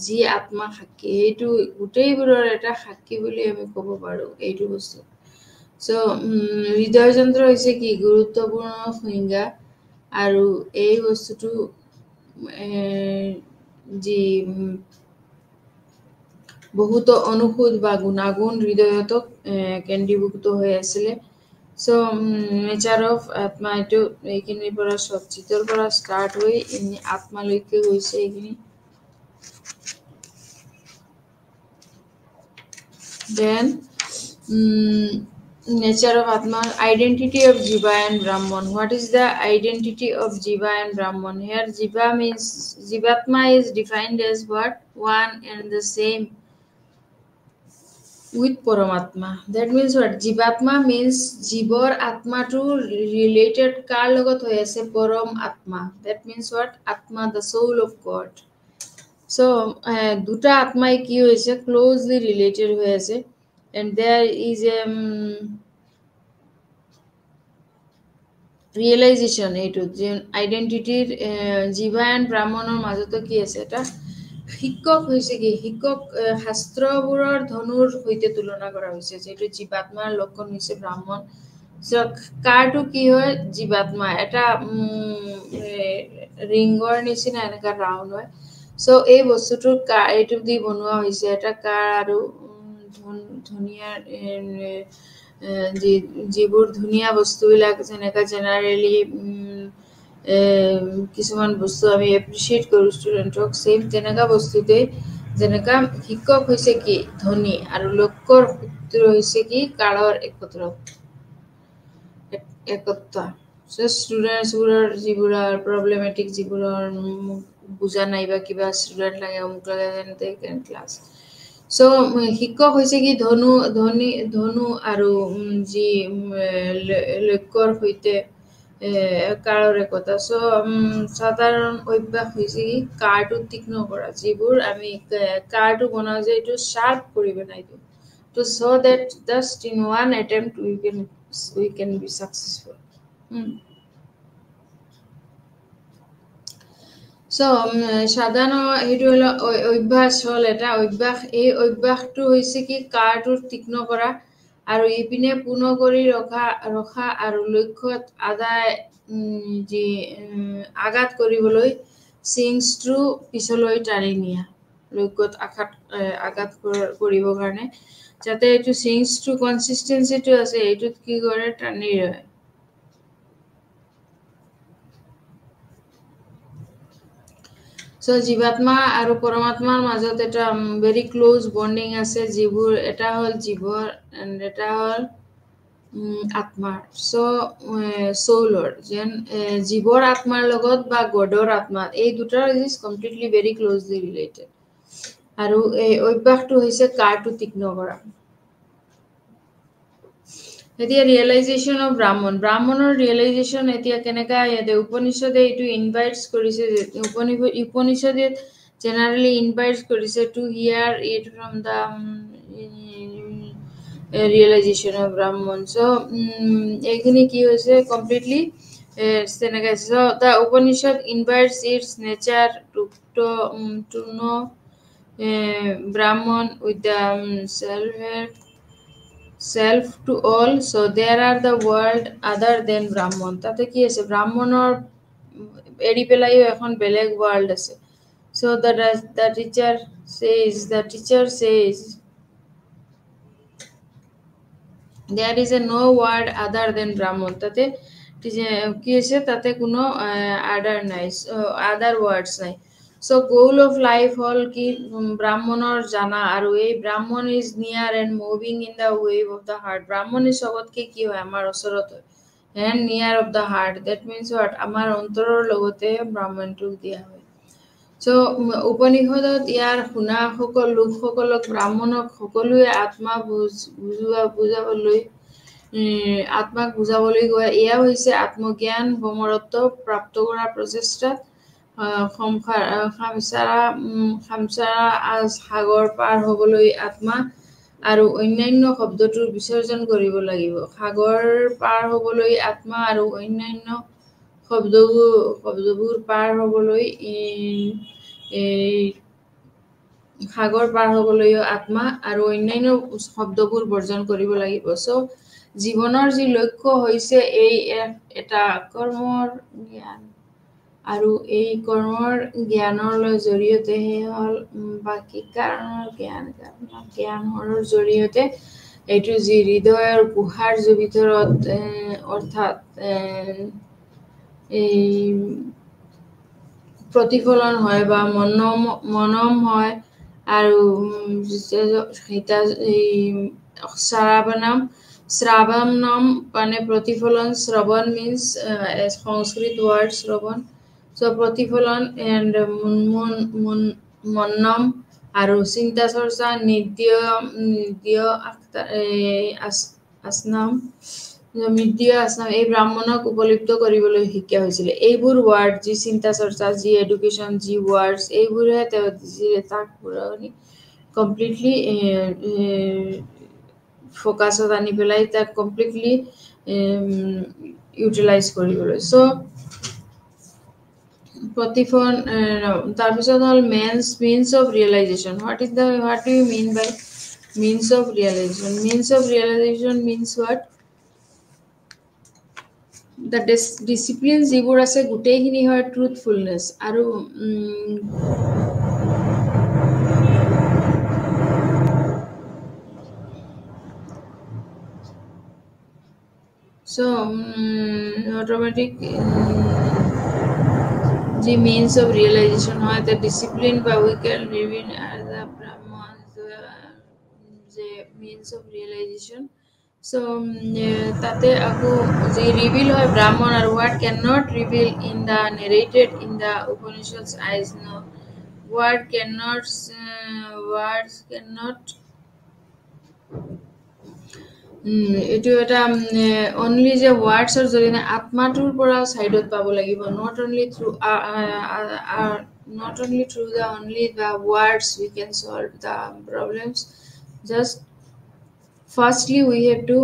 যি আত্মা সাক্ষী, এইটো গোটেইবোৰৰ এটা সাক্ষী বুলি আমি ক'ব পাৰো এইটো বস্তু। চ' হৃদয়যন্ত্ৰ হৈছে কি গুৰুত্বপূৰ্ণ সংজ্ঞা, আৰু এই বস্তুটো যি বহুতো অনুষদ বা গুণাগুণ হৃদয়ত কেন্দ্ৰীভূত হৈ আছিলে। চ' নেচাৰ অফ আত্মা, এইটো এইখিনিৰ পৰা সবজিতৰ পৰা ষ্টাৰ্ট হৈ আত্মালৈকে গৈছে এইখিনি। Then nature of Atma, identity of Jiva and Brahman. What is the identity of Jiva and Brahman? Here Jiva means, Jivatma is defined as what? One and the same with Paramatma. That means what? Jivatma means Jibor Atma to related kar logot hoye ase Param Atma. That means what? Atma, the soul of God. So দুটা আত্মাই কি হৈছে closely related হয়ে আছে, and there is a realization এইটো যে আইডেন্টিটিৰ জীৱা and ব্ৰাহ্মণৰ মাজতো কি আছে, এটা শিক্ষক হৈছে কি, শিক্ষক শাস্ত্ৰবোৰৰ ধনুৰ সৈতে তুলনা কৰা হৈছে, যিটো জীৱাত্মাৰ লক্ষণ হৈছে ব্ৰাহ্মণ। কাৰটো কি হয়, জীৱাত্মা এটা ৰিংৰ নিচিনা এনেকা ৰাউণ্ড হয়। চ' এই বস্তুটো এইটো দি বনোৱা হৈছে এটা কাৰ, আৰু ধুনীয়া যিবোৰ ধুনীয়া বস্তুবিলাক যেনেকা জেনাৰেলি কিছুমান বস্তু আমি এপ্ৰিচিয়েট কৰোঁ ষ্টুডেণ্টক, ছেম তেনেকা বস্তুটোৱে, যেনেকা শিক্ষক হৈছে কি ধনী, আৰু লক্ষ্যৰ সূত্ৰ হৈছে কি কালৰ একতা। ষ্টুডেণ্টছবোৰৰ যিবোৰৰ প্ৰব্লেমেটিক, যিবোৰৰ বুজা নাই বা কিবা ষ্টুডেণ্ট লাগে, অমুক লাগে, তেন্তে ক্লাছ। চ' শিক্ষক হৈছে কি ধনু আৰু যি লক্ষ্যৰ সৈতে কাৰৰ একতা। চ' সাধাৰণ অভ্যাস হৈছে কি কাৰটো তীক্ষ্ণ কৰা, যিবোৰ আমি কাৰটো বনাওঁ যে এইটো শাৰ্প কৰিব নাই এইটো, to so that just in one attempt we can be successful. So সাধাৰণ সেইটো হলো অভ্যাস, হল এটা অভ্যাস। এই অভ্যাসটো হৈছে কি কাৰটোৰ তীক্ষ্ণ কৰা, আৰু ইপিনে পূৰ্ণ কৰি ৰখা আৰু লক্ষ্যত যি আঘাত কৰিবলৈ চিংছটো পিছলৈ টানি নিয়া, লক্ষ্যত আঘাত কৰিবৰ কাৰণে, যাতে এইটো চিংছটো কনচিষ্টেঞ্চিটো আছে এইটোত কি কৰে টানি ৰয়। চ' জীৱাত্মা আৰু পৰমাত্মাৰ মাজত এটা ভেৰি ক্লোজ বণ্ডিং আছে, যিবোৰ এটা হ'ল জীৱৰ এণ্ড এটা হ'ল আত্মাৰ। চ' চৌলৰ যেন জীৱৰ আত্মাৰ লগত বা গডৰ আত্মা, এই দুটাৰ is completely very closely related, আৰু এই অভ্যাসটো হৈছে কাৰটো তীক্ষ্ণ কৰা। এতিয়া ৰিয়েলাইজেশ্যন অফ ব্ৰাহ্মণৰ ৰিয়েলাইজেশ্যন এতিয়া কেনেকা, ইয়াতে উপনিষদে এইটো ইনভাইটছ কৰিছে, উপনিষদে জেনাৰেলি ইনভাইটছ কৰিছে to hear it from the realization of Brahman. So' এইখিনি কি হৈছে কমপ্লিটলি তেনেকে। So' the Upanishad invites its nature to know Brahman with the self to all, so there are the world other than Brahman. তাতে কি আছে, ব্ৰাহ্মণৰ এৰি পেলাইও এখন বেলেগ ওয়ার্ল্ড আছে। So the teacher says there is a no word other than Brahman. তাতে কি আছে, তাতে কোনো other নাই, other words নাই। So goal of life hol ki brahmanor jana aru ei brahman is near and moving in the wave of the heart. Brahman is sogot ke ki hoy amar osorot hoy and near of the heart. That means what amar ontoror logote brahman to dia hoy. So উপনিষদত ইয়াৰ শুনা সকল লোকসকলক ব্ৰাহ্মণক সকলোৱে আত্মা বুজাবলৈ আত্মাক বুজাবলৈ গৈ এয়া হৈছে আত্মজ্ঞান ব্ৰহ্মৰত্ব প্ৰাপ্ত কৰাৰ প্ৰচেষ্টাত সাগৰ পাৰ হ'বলৈ আত্মা আৰু অন্যান্য শব্দটোৰ বিসৰ্জন কৰিব লাগিব সাগৰ পাৰ হ'বলৈ আত্মা আৰু অন্যান্য শব্দবোৰ পাৰ হ'বলৈ সাগৰ পাৰ হ'বলৈ আত্মা আৰু অন্যান্য শব্দবোৰ বৰ্জন কৰিব লাগিব সো জীৱনৰ যি লক্ষ্য হৈছে এই এটা কৰ্মৰ জ্ঞান আৰু এই কৰ্মৰ জ্ঞানৰ জৰিয়তে হল বাকি কাৰণৰ জ্ঞানৰ জৰিয়তে এইটো যি হৃদয়ৰ গুহাৰ ভিতৰত অৰ্থাৎ এই প্ৰতিফলন হয় বা মনম হয় আৰু এটা শ্ৰাৱণম মানে প্ৰতিফলন শ্ৰৱণ means সংস্কৃত word শ্ৰৱণ so প্ৰতিফলন and মনম আৰু চিন্তা চৰ্চা নিদ্য আসনাম এই ব্ৰাহ্মণক উপলব্ধ কৰিবলৈ শিক্ষা হৈছিল এইবোৰ ওয়াৰ্ড যি চিন্তা চৰ্চা যি এডুকেশন যি ওয়াৰ্ডস এইবোৰে তাক পুৰণি কমপ্লিটলি ফোকাসত আনি পেলাই তাক কমপ্লিটলি ইউটিলাইজ কৰিবলৈ সো প্ৰতিফলন তাৰপিছত হল means of realization what do you mean by means of realization means what the discipline যিবোৰ আছে গুটেইখিনি হয় truthfulness আৰু so automatic the means of realization হয় the discipline বা we can review as the brahman the means of realization so tate aku the reveal hoy brahman or what cannot reveal in the narrated in the upanishads as no words cannot এটো এটা only যে words or জৰিয়তে আত্মাটোৰ পৰা সাইডত পাব লাগিব not only through the words we can solve the problems just firstly we have to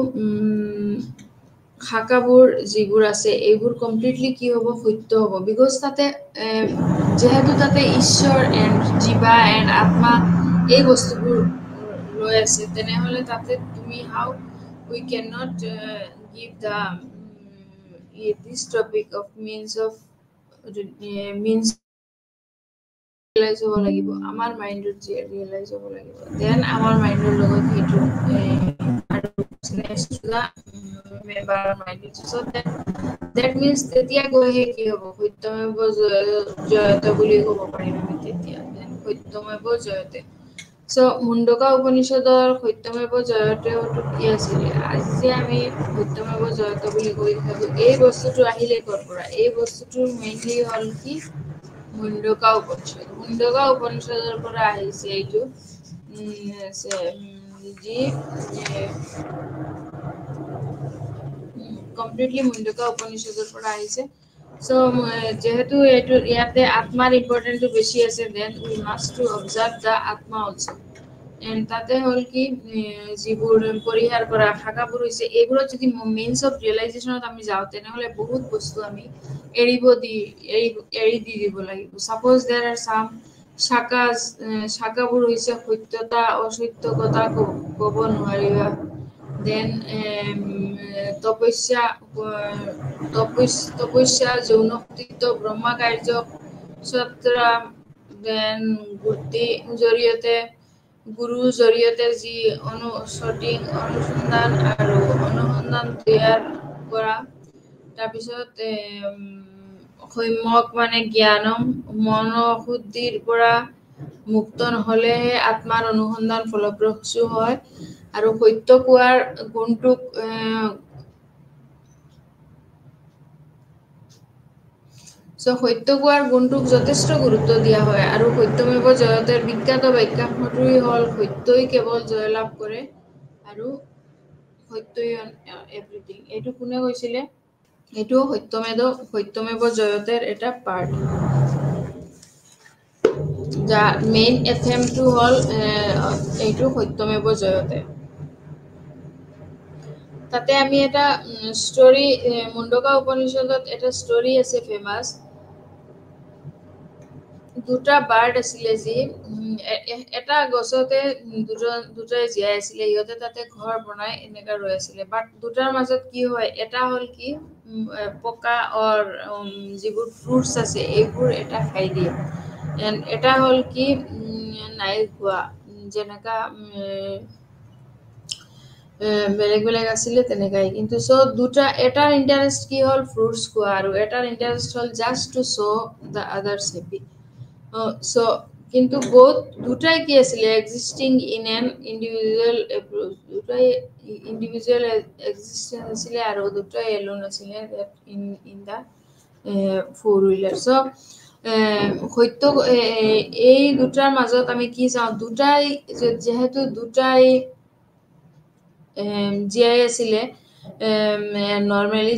খাকাবোৰ যিবোৰ আছে এইবোৰ কমপ্লিটলি কি হ'ব সত্য হ'ব because তাতে যেহেতু তাতে ঈশ্বৰ and জীৱা and আত্মা এই বস্তুবোৰ লৈ আছে তেনেহলে তাতে তুমি how we cannot give the this topic of means realize হ'ব লাগিব আমাৰ মাইন্ডত যে ৰিয়েলাইজ হ'ব লাগিব দেন আমাৰ মাইন্ডৰ লগত হেতু next to the member mind so that means তেতিয়া গহে কি হ'ব সত্যমেব জয়তে বুলি ক'ব পাৰিম আমি তেতিয়া দেন সত্যমেব জয়তে so মুণ্ডকা উপনিষদৰ সত্যমেব জয়তে ওটো কি আছিল আজি আমি সত্যমেব জয়তে বুলি কৈ থাকো এই বস্তুটো আহিলে কৰ পৰা এই বস্তুটো মেইনলি হল কি মুণ্ডকা উপনিষদৰ পৰা আহিছে এইটো যি completely মুণ্ডকা উপনিষদৰ পৰা আহিছে so যেহেতু এটো ইয়াতে আত্মাৰ ইম্পৰ্টেন্ট টু বেছি আছে then we must to observe the atma also and তাতে হল কি যিবোৰ পৰিহাৰ কৰা ভাগাবোৰ হৈছে এগুলো যদি means of realizationত আমি যাও তেনেহলে বহুত বস্তু আমি এৰি দিব লাগিব suppose there are some শাখাবোৰ হৈছে সত্যতা অসত্যকতা ক'ব নোৱাৰিবা then তপস্যা যৌনকৃত ব্ৰহ্মকাৰ্য সত্ৰা then গুৰুৰ জৰিয়তে যি অনুসন্ধান তৈয়াৰ কৰা তাৰ পিছত সম্যক মানে জ্ঞানম মনোশুদ্ধিৰ পৰা মুক্ত নহ'লেহে আত্মাৰ অনুসন্ধান ফলপ্ৰসূ হয় আৰু সত্য কোৱাৰ গুণটোক সত্য কোৱাৰ গুণটোক যথেষ্ট গুৰুত্ব দিয়া হয় আৰু সত্যমেৱ জয়তেৰ বিখ্যাত বাক্যাংশটোৱেই হ'ল সত্যই কেৱল জয়লাভ কৰে আৰু সত্যই এভৰিথিং। এইটো কোনে কৈছিলে? এইটো সত্যমেৱ জয়তেৰ এটা পাৰ্ট। যাৰ মেইন এথেমটো হ'ল এইটো সত্যমেৱ জয়তে। তাতে আমি এটা ষ্টৰী, মুণ্ডকা উপনিষদত এটা ষ্টৰী আছে ফেমাছ। দুটা বাৰ্ড আছিলে যি এটা গছতে দুটাই জীয়াই আছিলে, সিহঁতে তাতে ঘৰ বনাই এনেকা ৰৈ আছিলে। বাট দুটাৰ মাজত কি হয়, এটা হ'ল কি পকা যিবোৰ ফ্ৰুটছ আছে এইবোৰ এটা খাই দিয়ে, এটা হ'ল কি নাই খোৱা, যেনেকা বেলেগ বেলেগ আছিলে তেনেকাই। কিন্তু এটাৰ ইণ্টাৰেষ্ট কি হ'ল ফ্ৰুটছ খোৱা আৰু এটাৰ ইণ্টাৰেষ্ট হ'ল just to show' the others happy. কিন্তু দুটাই কি আছিলে, existing in an individual approach, দুটাই ইণ্ডিভিজুৱেল এক্সিষ্টেঞ্চ আছিলে আৰু দুটাই এলোন আছিলে ইন দ্য ফ'ৰ হুইলাৰ। সত্য এই দুটাৰ মাজত আমি কি চাওঁ, যিহেতু দুটাই জীয়াই আছিলে নৰ্মেলি,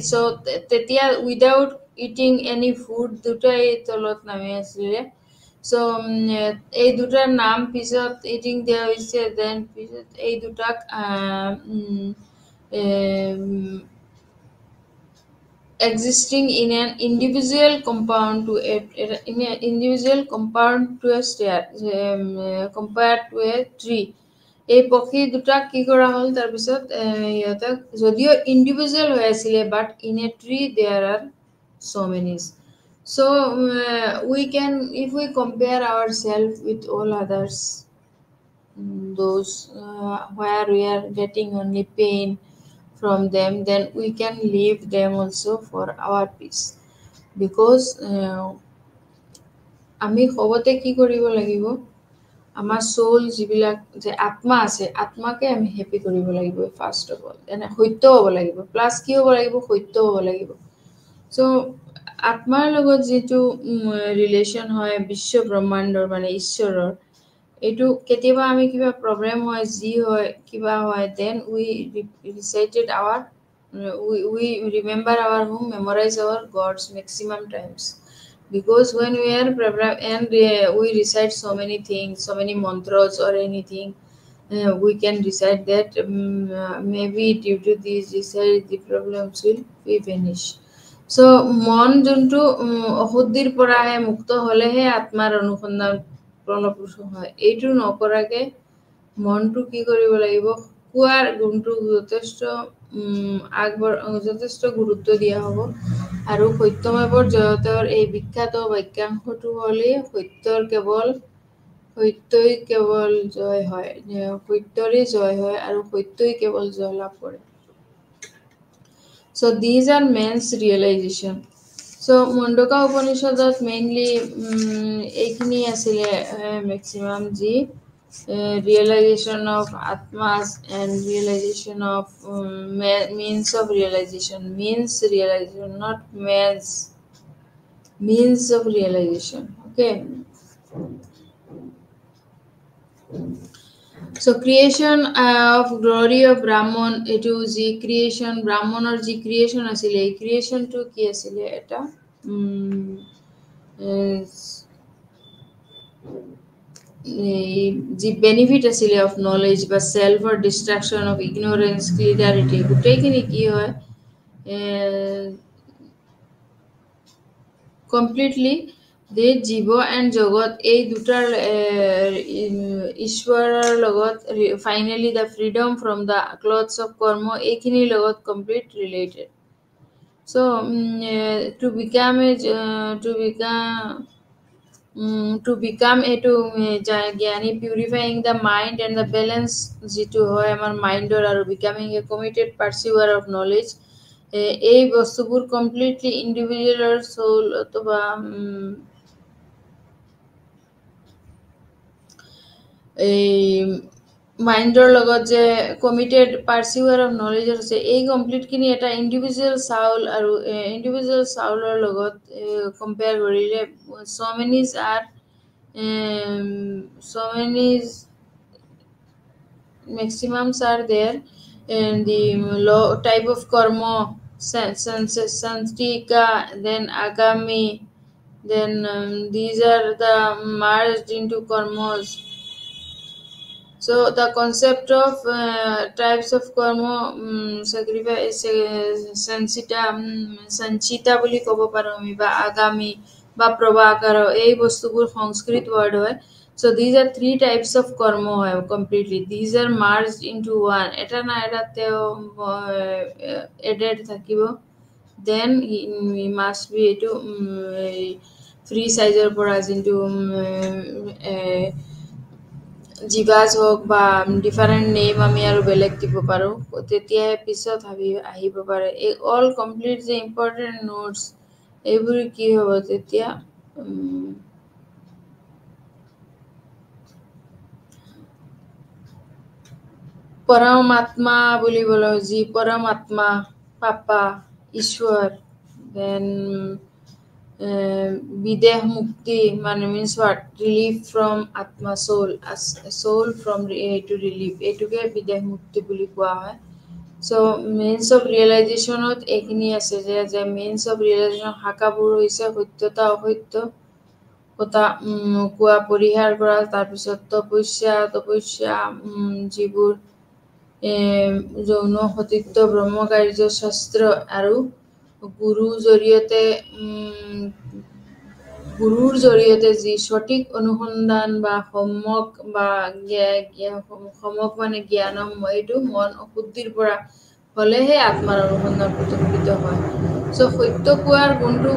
তেতিয়া উইদাউট ইটিং এনি ফুড দুটাই তলত নামি আছিলে। এই দুটাৰ নাম পিছত ইটিং দিয়া হৈছে, দেন পিছত এই দুটাক existing in an individual compound to a stair compared to a tree. এই পক্ষী দুটাক কি কৰা হ'ল, তাৰপিছত সিহঁতক যদিও ইণ্ডিভিজুৱেল হৈ আছিলে, but in a tree there are so many. We can, if we compare ourselves with all others, those where we are getting only pain from them, then we can leave them also for our peace, because আমি সবতে কি কৰিব লাগিব, আমাৰ soul যিবিলাক যে আত্মা আছে, আত্মাকে আমি হেপি কৰিব লাগিব ফাৰ্ষ্ট অফ অল। এনে সত্য হ'ব লাগিব, প্লাছ কি হ'ব লাগিব, সত্য হ'ব লাগিব। আত্মাৰ লগত যিটো ৰিলেশ্যন হয় বিশ্ব ব্ৰহ্মাণ্ডৰ মানে ঈশ্বৰৰ, এইটো কেতিয়াবা আমি কিবা প্ৰব্লেম হয়, কিবা হয়, then we recited we remember our whom, memorize our gods maximum times, because when we are problem and we recite so many things, so many mantras or anything, we can decide that maybe due to this recite the problems will be vanish. মন যোনটো অশুদ্ধিৰ পৰাহে মুক্ত হলেহে আত্মাৰ অনুসন্ধান ফলপ্ৰসূ হয়। এইটো নকৰাকে মনটো কি কৰিব লাগিব, কোৱাৰ গুণটো যথেষ্ট গুৰুত্ব দিয়া হ'ব। আৰু সত্যমেৱ জয়তৰ এই বিখ্যাত বাক্যাংশটো হ'লে সত্যই কেৱল জয় হয়, সত্যৰে জয় হয় আৰু সত্যই কেৱল জয় লাভ কৰে। These are man's realization. Mundaka উপনিষদত মেইনলি এইখিনি আছিলে মেক্সিমাম, যি realization of atmas and realization of means of realization, not means of realization. Okay. Creation of glory of Brahman, etu ji creation Brahmaner ji creation asile, ei creation to ki asile, eta the benefit asile of knowledge বা self or distraction of ignorance, clarity, গোটেইখিনি কি হয় completely the জীৱ and জগত এই দুটাৰ ঈশ্বৰৰ লগত finally the freedom from the clothes of karma এইখিনিৰ লগত complete related. To become এইটো জ্ঞানী, purifying the mind and the balance যিটো হয় আমাৰ মাইণ্ডৰ, আৰু becoming a committed pursuer of knowledge, এই বস্তুবোৰ কমপ্লিটলি ইণ্ডিভিজুৱেলৰ সোল অথবা এই মাইণ্ডৰ লগত যে কমিটেড পাৰ্চিউৱাৰ অফ নলেজৰ আছে এই কমপ্লিটখিনি এটা ইণ্ডিভিজুৱেল চাউল আৰু ইণ্ডিভিজুৱেল চাউলৰ লগত কম্পেয়াৰ কৰিলে so many maximums are there and the low type of karma santika then agami then these are the merged into karmas. So the concept of types of karma sacrifice sanchita বুলি ক'ব পাৰো আমি বা আগামী বা প্ৰভাকাৰ এই বস্তুবোৰ সংস্কৃত word হয়. So these are three types of karma হয় completely. These are merged into one. এটা না এটাতে added থাকিব. Then he must be এইটো free sizeৰ পৰা যোনটো জীৱাজ হওক বা ডিফাৰেণ্ট নেম আমি আৰু বেলেগ দিব পাৰোঁ তেতিয়াহে পিছত আহিব পাৰে এই অল কমপ্লিট যে ইম্পৰ্টেণ্ট নোটছ এইবোৰ কি হ'ব তেতিয়া পৰমাত্মা বুলিবলৈ যি পৰমাত্মা পাপা ঈশ্বৰ দেন বিদেহ মুক্তি মানে means what relief from atma soul from to relief এটুকে বিদেহ মুক্তি বুলি কোৱা হয় so means of realization ত এখিনি আছে যে means of realization হাকাবোৰ হৈছে সত্যতা অসত্য কথা কোৱা পৰিহাৰ কৰা তাৰ পিছত তপস্যা যিবোৰ যৌন সতীত্ব ব্ৰহ্মকাৰ্য শাস্ত্ৰ আৰু গুৰুৰ জৰিয়তে যি সঠিক অনুসন্ধান বা সম্যক বা সম্যক মানে জ্ঞানম এইটো মন অশুদ্ধিৰ পৰা হলেহে আত্মাৰ অনুসন্ধান প্ৰতিফলিত হয় so সত্য কোৱাৰ গুণটো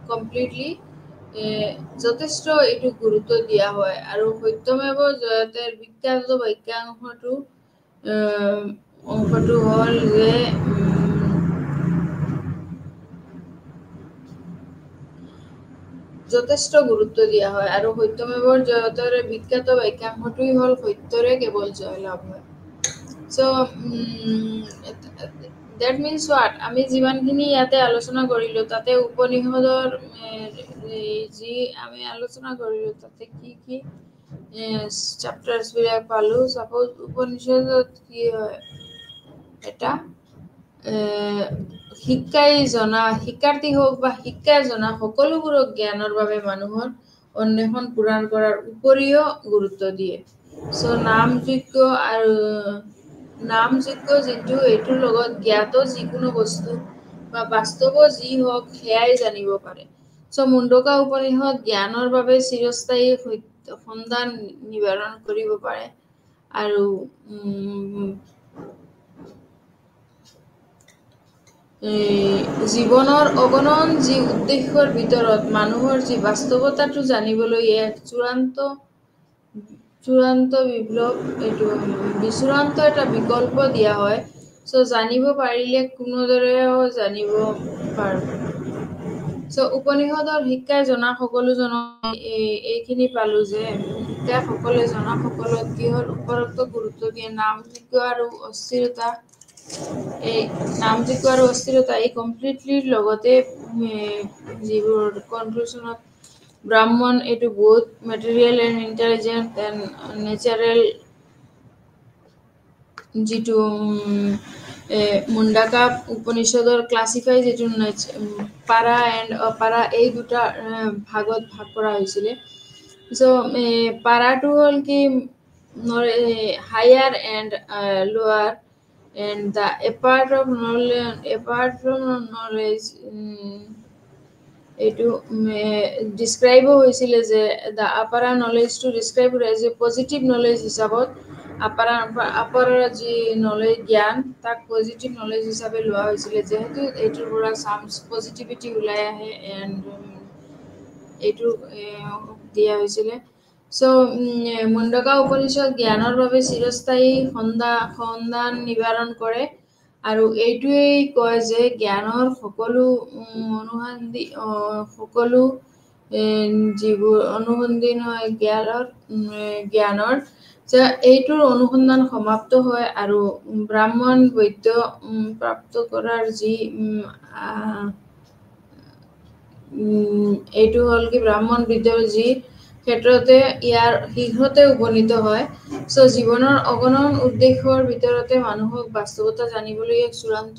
কমপ্লিটলি যথেষ্ট এইটো গুৰুত্ব দিয়া হয় আৰু সত্যমেৱ জয়তে বিখ্যাত বাক্যাংশটো হ'ল যে যথেষ্ট গুৰুত্ব দিয়া হয় আৰু সত্যমেৱৰ জয়তৰ বিখ্যাত বাক্যাংশটোই হ'ল সত্যৰে কেৱল জয় লাভ হয় so that means what আমি যিমানখিনি ইয়াতে আলোচনা কৰিলো তাতে উপনিষদৰ যি আমি আলোচনা কৰিলো তাতে কি chapters বিলাক পালো suppose উপনিষদত কি হয় এটা শিক্ষাৰ্থী হওক বা শিক্ষাই জনা সকলোবোৰক জ্ঞানৰ বাবে মানুহৰ অন্বেষণ পূৰণ কৰাৰ উপৰিও গুৰুত্ব দিয়ে so নামযোগ্য যিটো এইটোৰ লগত জ্ঞাত যিকোনো বস্তু বা বাস্তৱ যি হওক সেয়াই জানিব পাৰে so মুণ্ডকা উপনিষদ জ্ঞানৰ বাবে চিৰস্থায়ী সন্ধান নিবাৰণ কৰিব পাৰে আৰু জীৱনৰ অগণন যি উদ্দেশ্যৰ ভিতৰত মানুহৰ যি বাস্তৱতাটো জানিবলৈ এক চূড়ান্ত এটা বিকল্প দিয়া হয় so জানিব পাৰিলে কোনোদৰেও জানিব পাৰো so উপনিষদৰ শিক্ষাই জনা সকলোজনক এইখিনি পালো যে শিক্ষা সকলে জনা সকলক কি হ'ল উপৰোক্ত গুৰুত্ব দিয়ে নামযোগ্য আৰু অস্থিৰতা এই কমপ্লিটলি লগতে যিবোৰ কনক্লুশনত ব্ৰাহ্মণ এইটো বহুত material and intelligent and natural যিটো মুণ্ডাকা উপনিষদৰ ক্লাছিফাই যিটো পাৰা এণ্ড অপাৰা এই দুটা ভাগত ভাগ কৰা হৈছিলে so পাৰাটো হ'ল কি হায়াৰ এণ্ড লোৱাৰ and the apart from knowledge এইটো describe হৈছিলে যে the apara knowledge to describe as a positive knowledge হিচাপত আপাৰ যি knowledge জ্ঞান তাক positive knowledge হিচাপে লোৱা হৈছিলে যেহেতু এইটোৰ পৰা some positivity ওলাই আহে and এইটো দিয়া হৈছিলে সো মুণ্ডকা উপনিষদ জ্ঞানৰ বাবে চিৰস্থায়ী সন্ধান নিবাৰণ কৰে আৰু এইটোৱেই কয় যে জ্ঞানৰ সকলো সকলো যিবোৰ অনুসন্ধান হয় জ্ঞানৰ যে এইটোৰ অনুসন্ধান সমাপ্ত হয় আৰু ব্ৰাহ্মণ বৈদ্য প্ৰাপ্ত কৰাৰ যি এইটো হ'ল কি ব্ৰাহ্মণ বিদ্যাৰ যি ক্ষেত্ৰতে ইয়াৰ শীঘ্ৰতে উপনীত হয় সো জীৱনৰ অগণন উদ্দেশ্যৰ ভিতৰতে মানুহক বাস্তৱতা জানিবলৈ এক চূড়ান্ত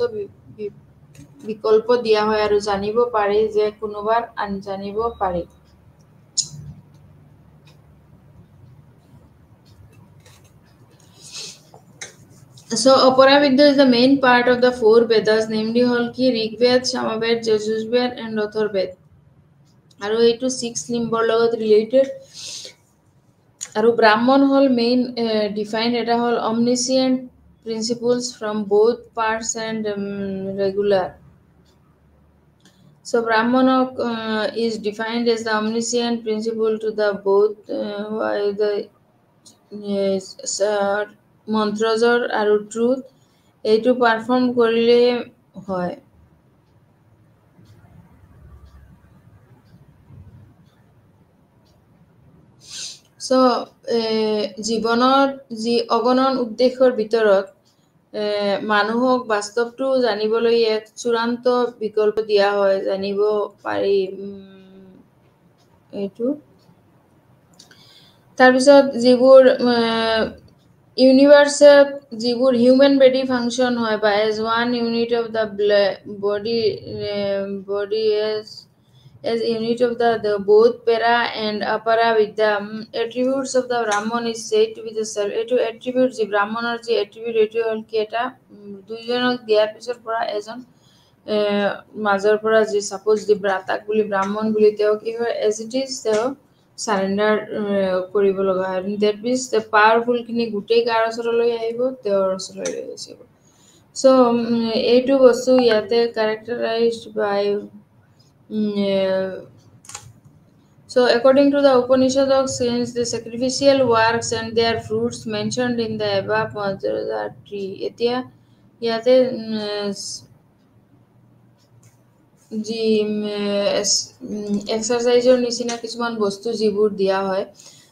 বিকল্প দিয়া হয় আৰু জানিব পাৰি যে কোনোবাৰ জানিব পাৰি So Aparavidya is the main part of the four Vedas, namely hol ki Rig Ved, Samaved, Yajurved and Atharved. আৰু এইটো 6 লিম্বৰ লগত ৰিলেটেড আৰু ব্ৰাহ্মণ হল মেইন ডিফাইন্ড এটা হল omniscient principles from both parts and regular. So Brahmana is defined as the omniscient principle to the both while the মন্ত্ৰজৰ আৰু truth এইটো perform কৰিলে হয় সো জীৱনৰ যি অগণন উদ্দেশ্যৰ ভিতৰত মানুহক বাস্তৱটো জানিবলৈ এক চূড়ান্ত বিকল্প দিয়া হয় জানিব পাৰি এইটো তাৰপিছত যিবোৰ ইউনিভাৰ্সত যিবোৰ হিউম্যান বডি ফাংশন হয় বা as one unit of the body as unit of the both para and apara vidya attributes of the Brahman is said to be the self etu attribute ji Brahmanar ji attribute etu hol ki eta দুইজনক দিয়াৰ পিছৰ পৰা এজন মাজৰ পৰা যি suppose দি ব্ৰাতাক বুলি ব্ৰাহ্মণ বুলি তেও কি হয় as it is তেও সাৰেন্ডাৰ কৰিব লগা হয় দ্যাট মিন্স দ্য পাৱাৰফুল খিনি গুটেই কাৰ ওচৰলৈ আহিব তেওঁৰ ওচৰলৈ আহিব সো এইটো বস্তু ইয়াতে characterized by so according to the Upanishads, since the sacrificial works and their fruits mentioned in the above mantra tree, etia yate যি এক্সাৰসাইজৰ নিচিনা কিছুমান বস্তু যিবোৰ দিয়া হয়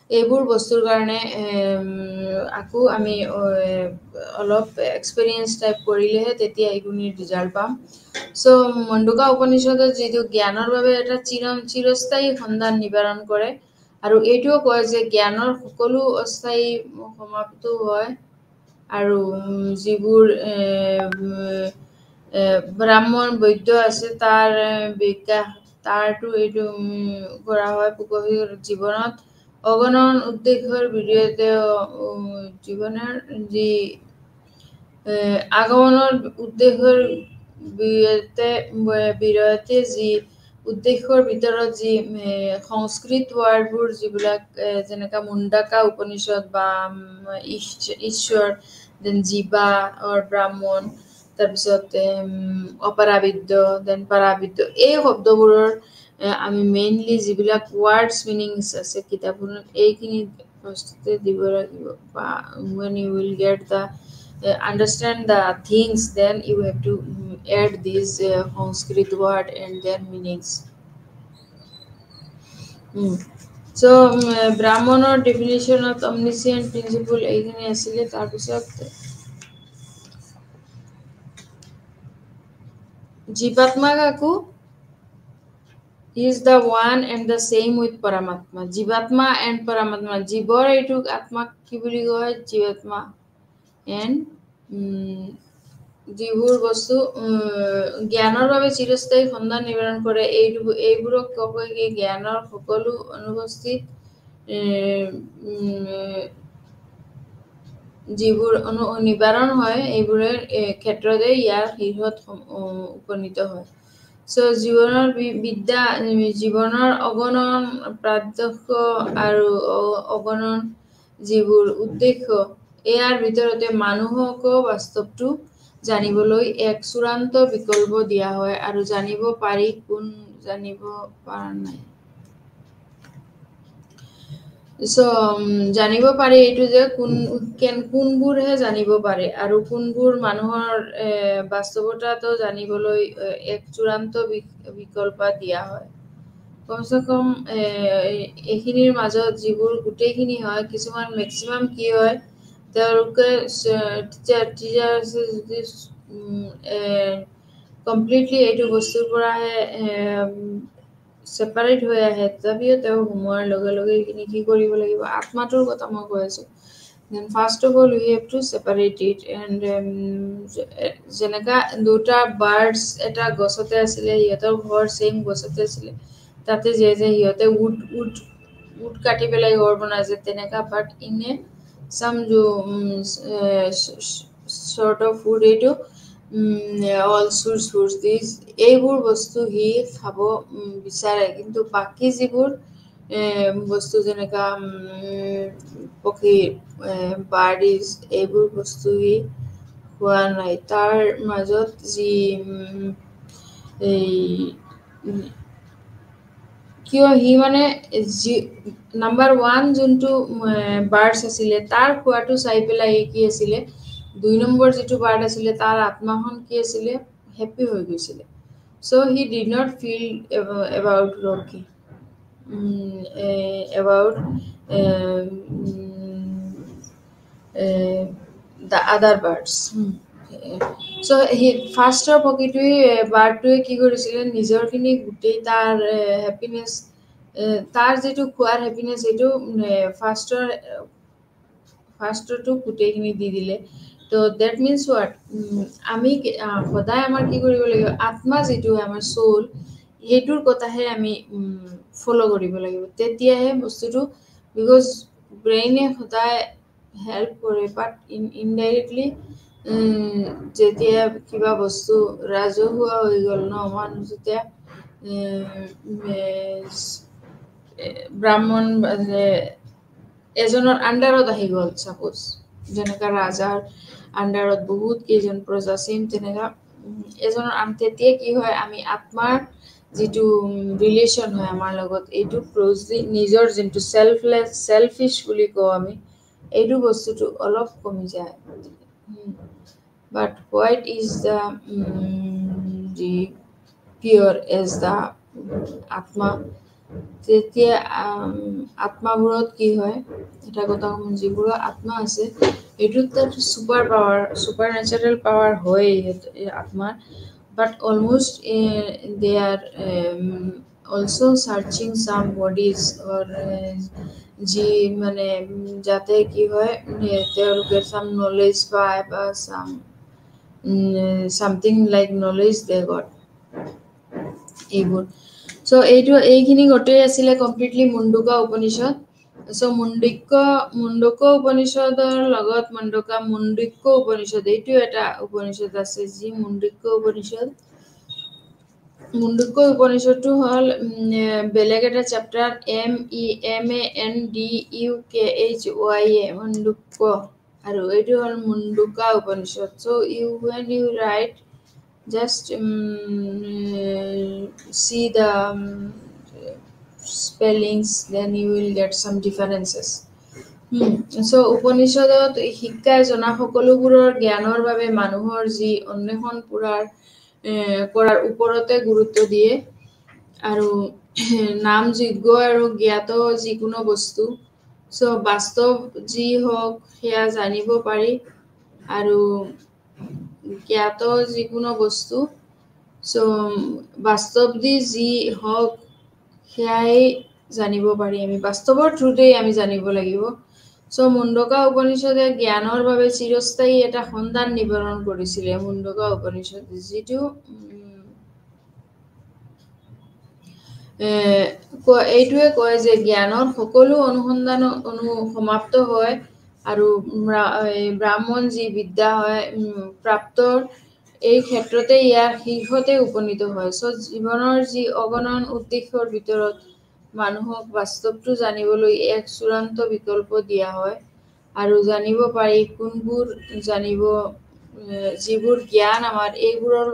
এইবোৰ বস্তুৰ কাৰণে আকু আমি অলপ এক্সপেৰিয়েন্স টাইপ কৰিলেহে তেতিয়া এইগুণিৰ ৰিজাল্ট পাম সো মণ্ডুকা উপনিষদত যিটো জ্ঞানৰ বাবে এটা চিৰস্থায়ী সন্ধান নিবাৰণ কৰে আৰু এইটোও কয় যে জ্ঞানৰ সকলো অস্থায়ী সমাপ্ত হয় আৰু যিবোৰ ব্ৰাহ্মণ বৈদ্য আছে তাৰ বিকাশ তাৰটো এইটো কৰা হয় পুকহিৰ জীৱনত অগণন উদ্দেশ্যৰ বিৰুদ্ধে জীৱনৰ যি আগমনৰ উদ্দেশ্যৰ বিৰতে যি উদ্দেশ্যৰ ভিতৰত যি সংস্কৃত ৱাৰ্ডবোৰ যিবিলাক যেনেকা মুণ্ডাকা উপনিষদ বা ঈশ্বৰ দেন জীৱা অৰ ব্ৰাহ্মণ তাৰপিছত অপৰাবিদ্য দেন পৰাবিদ্য এই শব্দবোৰৰ আমি মেইনলি যিবিলাক ৱাৰ্ডছ মিনিংছ আছে কিতাপখনত এইখিনি ফাৰ্ষ্টতে দিব লাগিব বা when you will get the understand the things then you have to add these Sanskrit word and their meanings so ব্ৰাহ্মণৰ definition of omniscient principle এইখিনি আছিলে তাৰপিছত Jivatma Kaku is the one and the same with Paramatma. Jivatma and Paramatma. Jibor etuk Atma ki boli koy Jivatma and যিবোৰ বস্তু জ্ঞানৰ বাবে চিৰস্থায়ী সন্ধান নিবাৰণ কৰে এইবোৰক কয় কি জ্ঞানৰ সকলো অনুপস্থিত যিবোৰ নিবাৰণ হয় এইবোৰৰ ক্ষেত্ৰতে ইয়াৰ শীৰ্ষত উপনীত হয় সো জীৱনৰ বিদ্যা জীৱনৰ অগণন প্ৰাত্যক্ষ আৰু অগণন যিবোৰ উদ্দেশ্য ইয়াৰ ভিতৰতে মানুহকো বাস্তৱটো জানিবলৈ এক চূড়ান্ত বিকল্প দিয়া হয় আৰু জানিব পাৰি কোন জানিব পৰা নাই সো জানিব পাৰি এইটো যে কোনবোৰহে জানিব পাৰে আৰু কোনবোৰ মানুহৰ বাস্তৱতাটো জানিবলৈ এক চূড়ান্ত বিকল্প দিয়া হয়। কমচে কম এইখিনিৰ মাজত যিবোৰ গোটেইখিনি হয়, কিছুমান মেক্সিমাম কি হয়, তেওঁলোকে টিচাৰ আছে যদি কমপ্লিটলি এইটো বস্তুৰ পৰাহে ছেপাৰেট হৈ আহে, তথাপিও তেওঁ সোমোৱাৰ লগে লগে এইখিনি কি কৰিব লাগিব, আত্মাটোৰ কথা মই কৈ আছোঁ। Then first of all we have to separate it and যেনেকা দুটা বাৰ্ডছ এটা গছতে আছিলে, সিহঁতৰ ঘৰ ছেইম গছতে আছিলে, তাতে যে সিহঁতে উড কাটি পেলাই ঘৰ বনাইছে তেনেকা, বাট ইনে চাম চৰ্ট অফ ফুড এইটো অল চুৰ্চ দিছ এইবোৰ বস্তু সি খাব বিচাৰে, কিন্তু বাকী যিবোৰ বস্তু যেনেকা পক্ষী বাৰ্ডিজ এইবোৰ বস্তু সি খোৱা নাই। তাৰ মাজত যি এই কিয় সি মানে যি নাম্বাৰ 1 যোনটো বাৰ্ডছ আছিলে তাৰ খোৱাটো চাই পেলাই কি আছিলে, 2 নম্বৰ যিটো বাৰ্ড আছিলে তাৰ আত্মাখন কি আছিলে, হেপ্পী হৈ গৈছিলে। So' he did not feel about rocky about the other birds. So সি ফাৰ্ষ্টৰ পক্ষীটোৱে বাৰ্ডটোৱে কি কৰিছিলে, নিজৰখিনি গোটেই তাৰ হেপিনেছ, তাৰ যিটো খোৱাৰ হেপিনেছ সেইটো ফাৰ্ষ্টৰটো গোটেইখিনি দি দিলে। তো ডেট মিনছ হোৱাট, আমি সদায় আমাৰ কি কৰিব লাগিব, আত্মা যিটো আমাৰ চ'ল, সেইটোৰ কথাহে আমি ফ'ল' কৰিব লাগিব, তেতিয়াহে বস্তুটো, বিকজ ব্ৰেইনে সদায় হেল্প কৰে, বাট ইনডাইৰেক্টলি যেতিয়া কিবা বস্তু ৰাজহুৱা হৈ গ'ল ন, মানুহ যেতিয়া ব্ৰাহ্মণ এজনৰ আণ্ডাৰত আহি গ'ল, ছাপ'জ যেনেকা ৰাজাৰ আণ্ডাৰত বহুত কেইজন প্ৰজা, ছেইম তেনেকা এজনৰ তেতিয়া কি হয়, আমি আত্মাৰ যিটো ৰিলেশ্যন হয় আমাৰ লগত, এইটো ক্ল'জলি নিজৰ যোনটো চেলফিছ বুলি কওঁ আমি, এইটো বস্তুটো অলপ কমি যায়। But white is the the pure as the atma, তেতিয়া আত্মাবোৰত কি হয়, এটা কথা যিবোৰৰ আত্মা আছে এইটোত ছুপাৰ নেচাৰেল পাৱাৰ হয় আত্মাৰ, but almost they are also' searching some bodies or যি মানে যাতে কি হয়, তেওঁলোকে চাম নলেজ পায় বা চামথিং লাইক নলেজ দে গট এইবোৰ। চ' এইখিনি গোটেই আছিলে কমপ্লিটলি মুণ্ডুকা উপনিষদ। চ' মুণ্ডক উপনিষদৰ লগত মুণ্ডিক্য উপনিষদ, এইটো এটা উপনিষদ আছে যি মুণ্ডিক্য উপনিষদ। মুণ্ডুক্য উপনিষদটো হ'ল বেলেগ এটা চেপ্টাৰ, MANDUKHYA মুণ্ডুক্য, আৰু এইটো হ'ল মুণ্ডুকা উপনিষদ। চ' when you write, just see the spellings, then you will get some differences. চ' উপনিষদত শিক্ষাই জনা সকলোবোৰৰ জ্ঞানৰ বাবে মানুহৰ যি অন্বেষণ কৰাৰ ওপৰতে গুৰুত্ব দিয়ে, আৰু নামযোগ্য আৰু জ্ঞাত যিকোনো বস্তু, চ' বাস্তৱ যি হওক সেয়া জানিব পাৰি, আৰু জ্ঞাত যিকোনো বস্তু, চ' বাস্তৱ যি হওক সেয়াই জানিব পাৰি, আমি বাস্তৱৰ থ্ৰুতেই আমি জানিব লাগিব। চ' মুণ্ডকা উপনিষদে জ্ঞানৰ বাবে চিৰস্থায়ী এটা সন্ধান নিবাৰণ কৰিছিলে। মুণ্ডকা উপনিষদ যিটো এইটোৱে কয় যে জ্ঞানৰ সকলো অনুসন্ধান সমাপ্ত হয়, আৰু ব্ৰাহ্মণ যি বিদ্যা হয় প্ৰাপ্তৰ এই ক্ষেত্ৰতে ইয়াৰ শীৰ্ষতে উপনীত হয়। চ' জীৱনৰ যি অগণন উদ্দেশ্যৰ ভিতৰত মানুহক বাস্তৱটো জানিবলৈ এক চূড়ান্ত বিকল্প দিয়া হয়, আৰু জানিব পাৰি কোনবোৰ যিবোৰ জ্ঞান আমাৰ এইবোৰৰ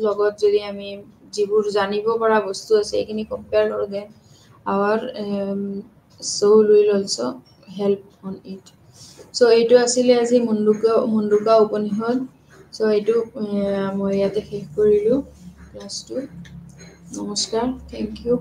লগত যদি আমি যিবোৰ জানিব পৰা বস্তু আছে এইখিনি কম্পেয়াৰ কৰোঁ, then our soul will also help on it. So এইটো আছিলে আজি মুণ্ডুকা উপনিষদ। So এইটো মই ইয়াতে শেষ কৰিলোঁ ক্লাছটো। নমস্কাৰ, থেংক ইউ।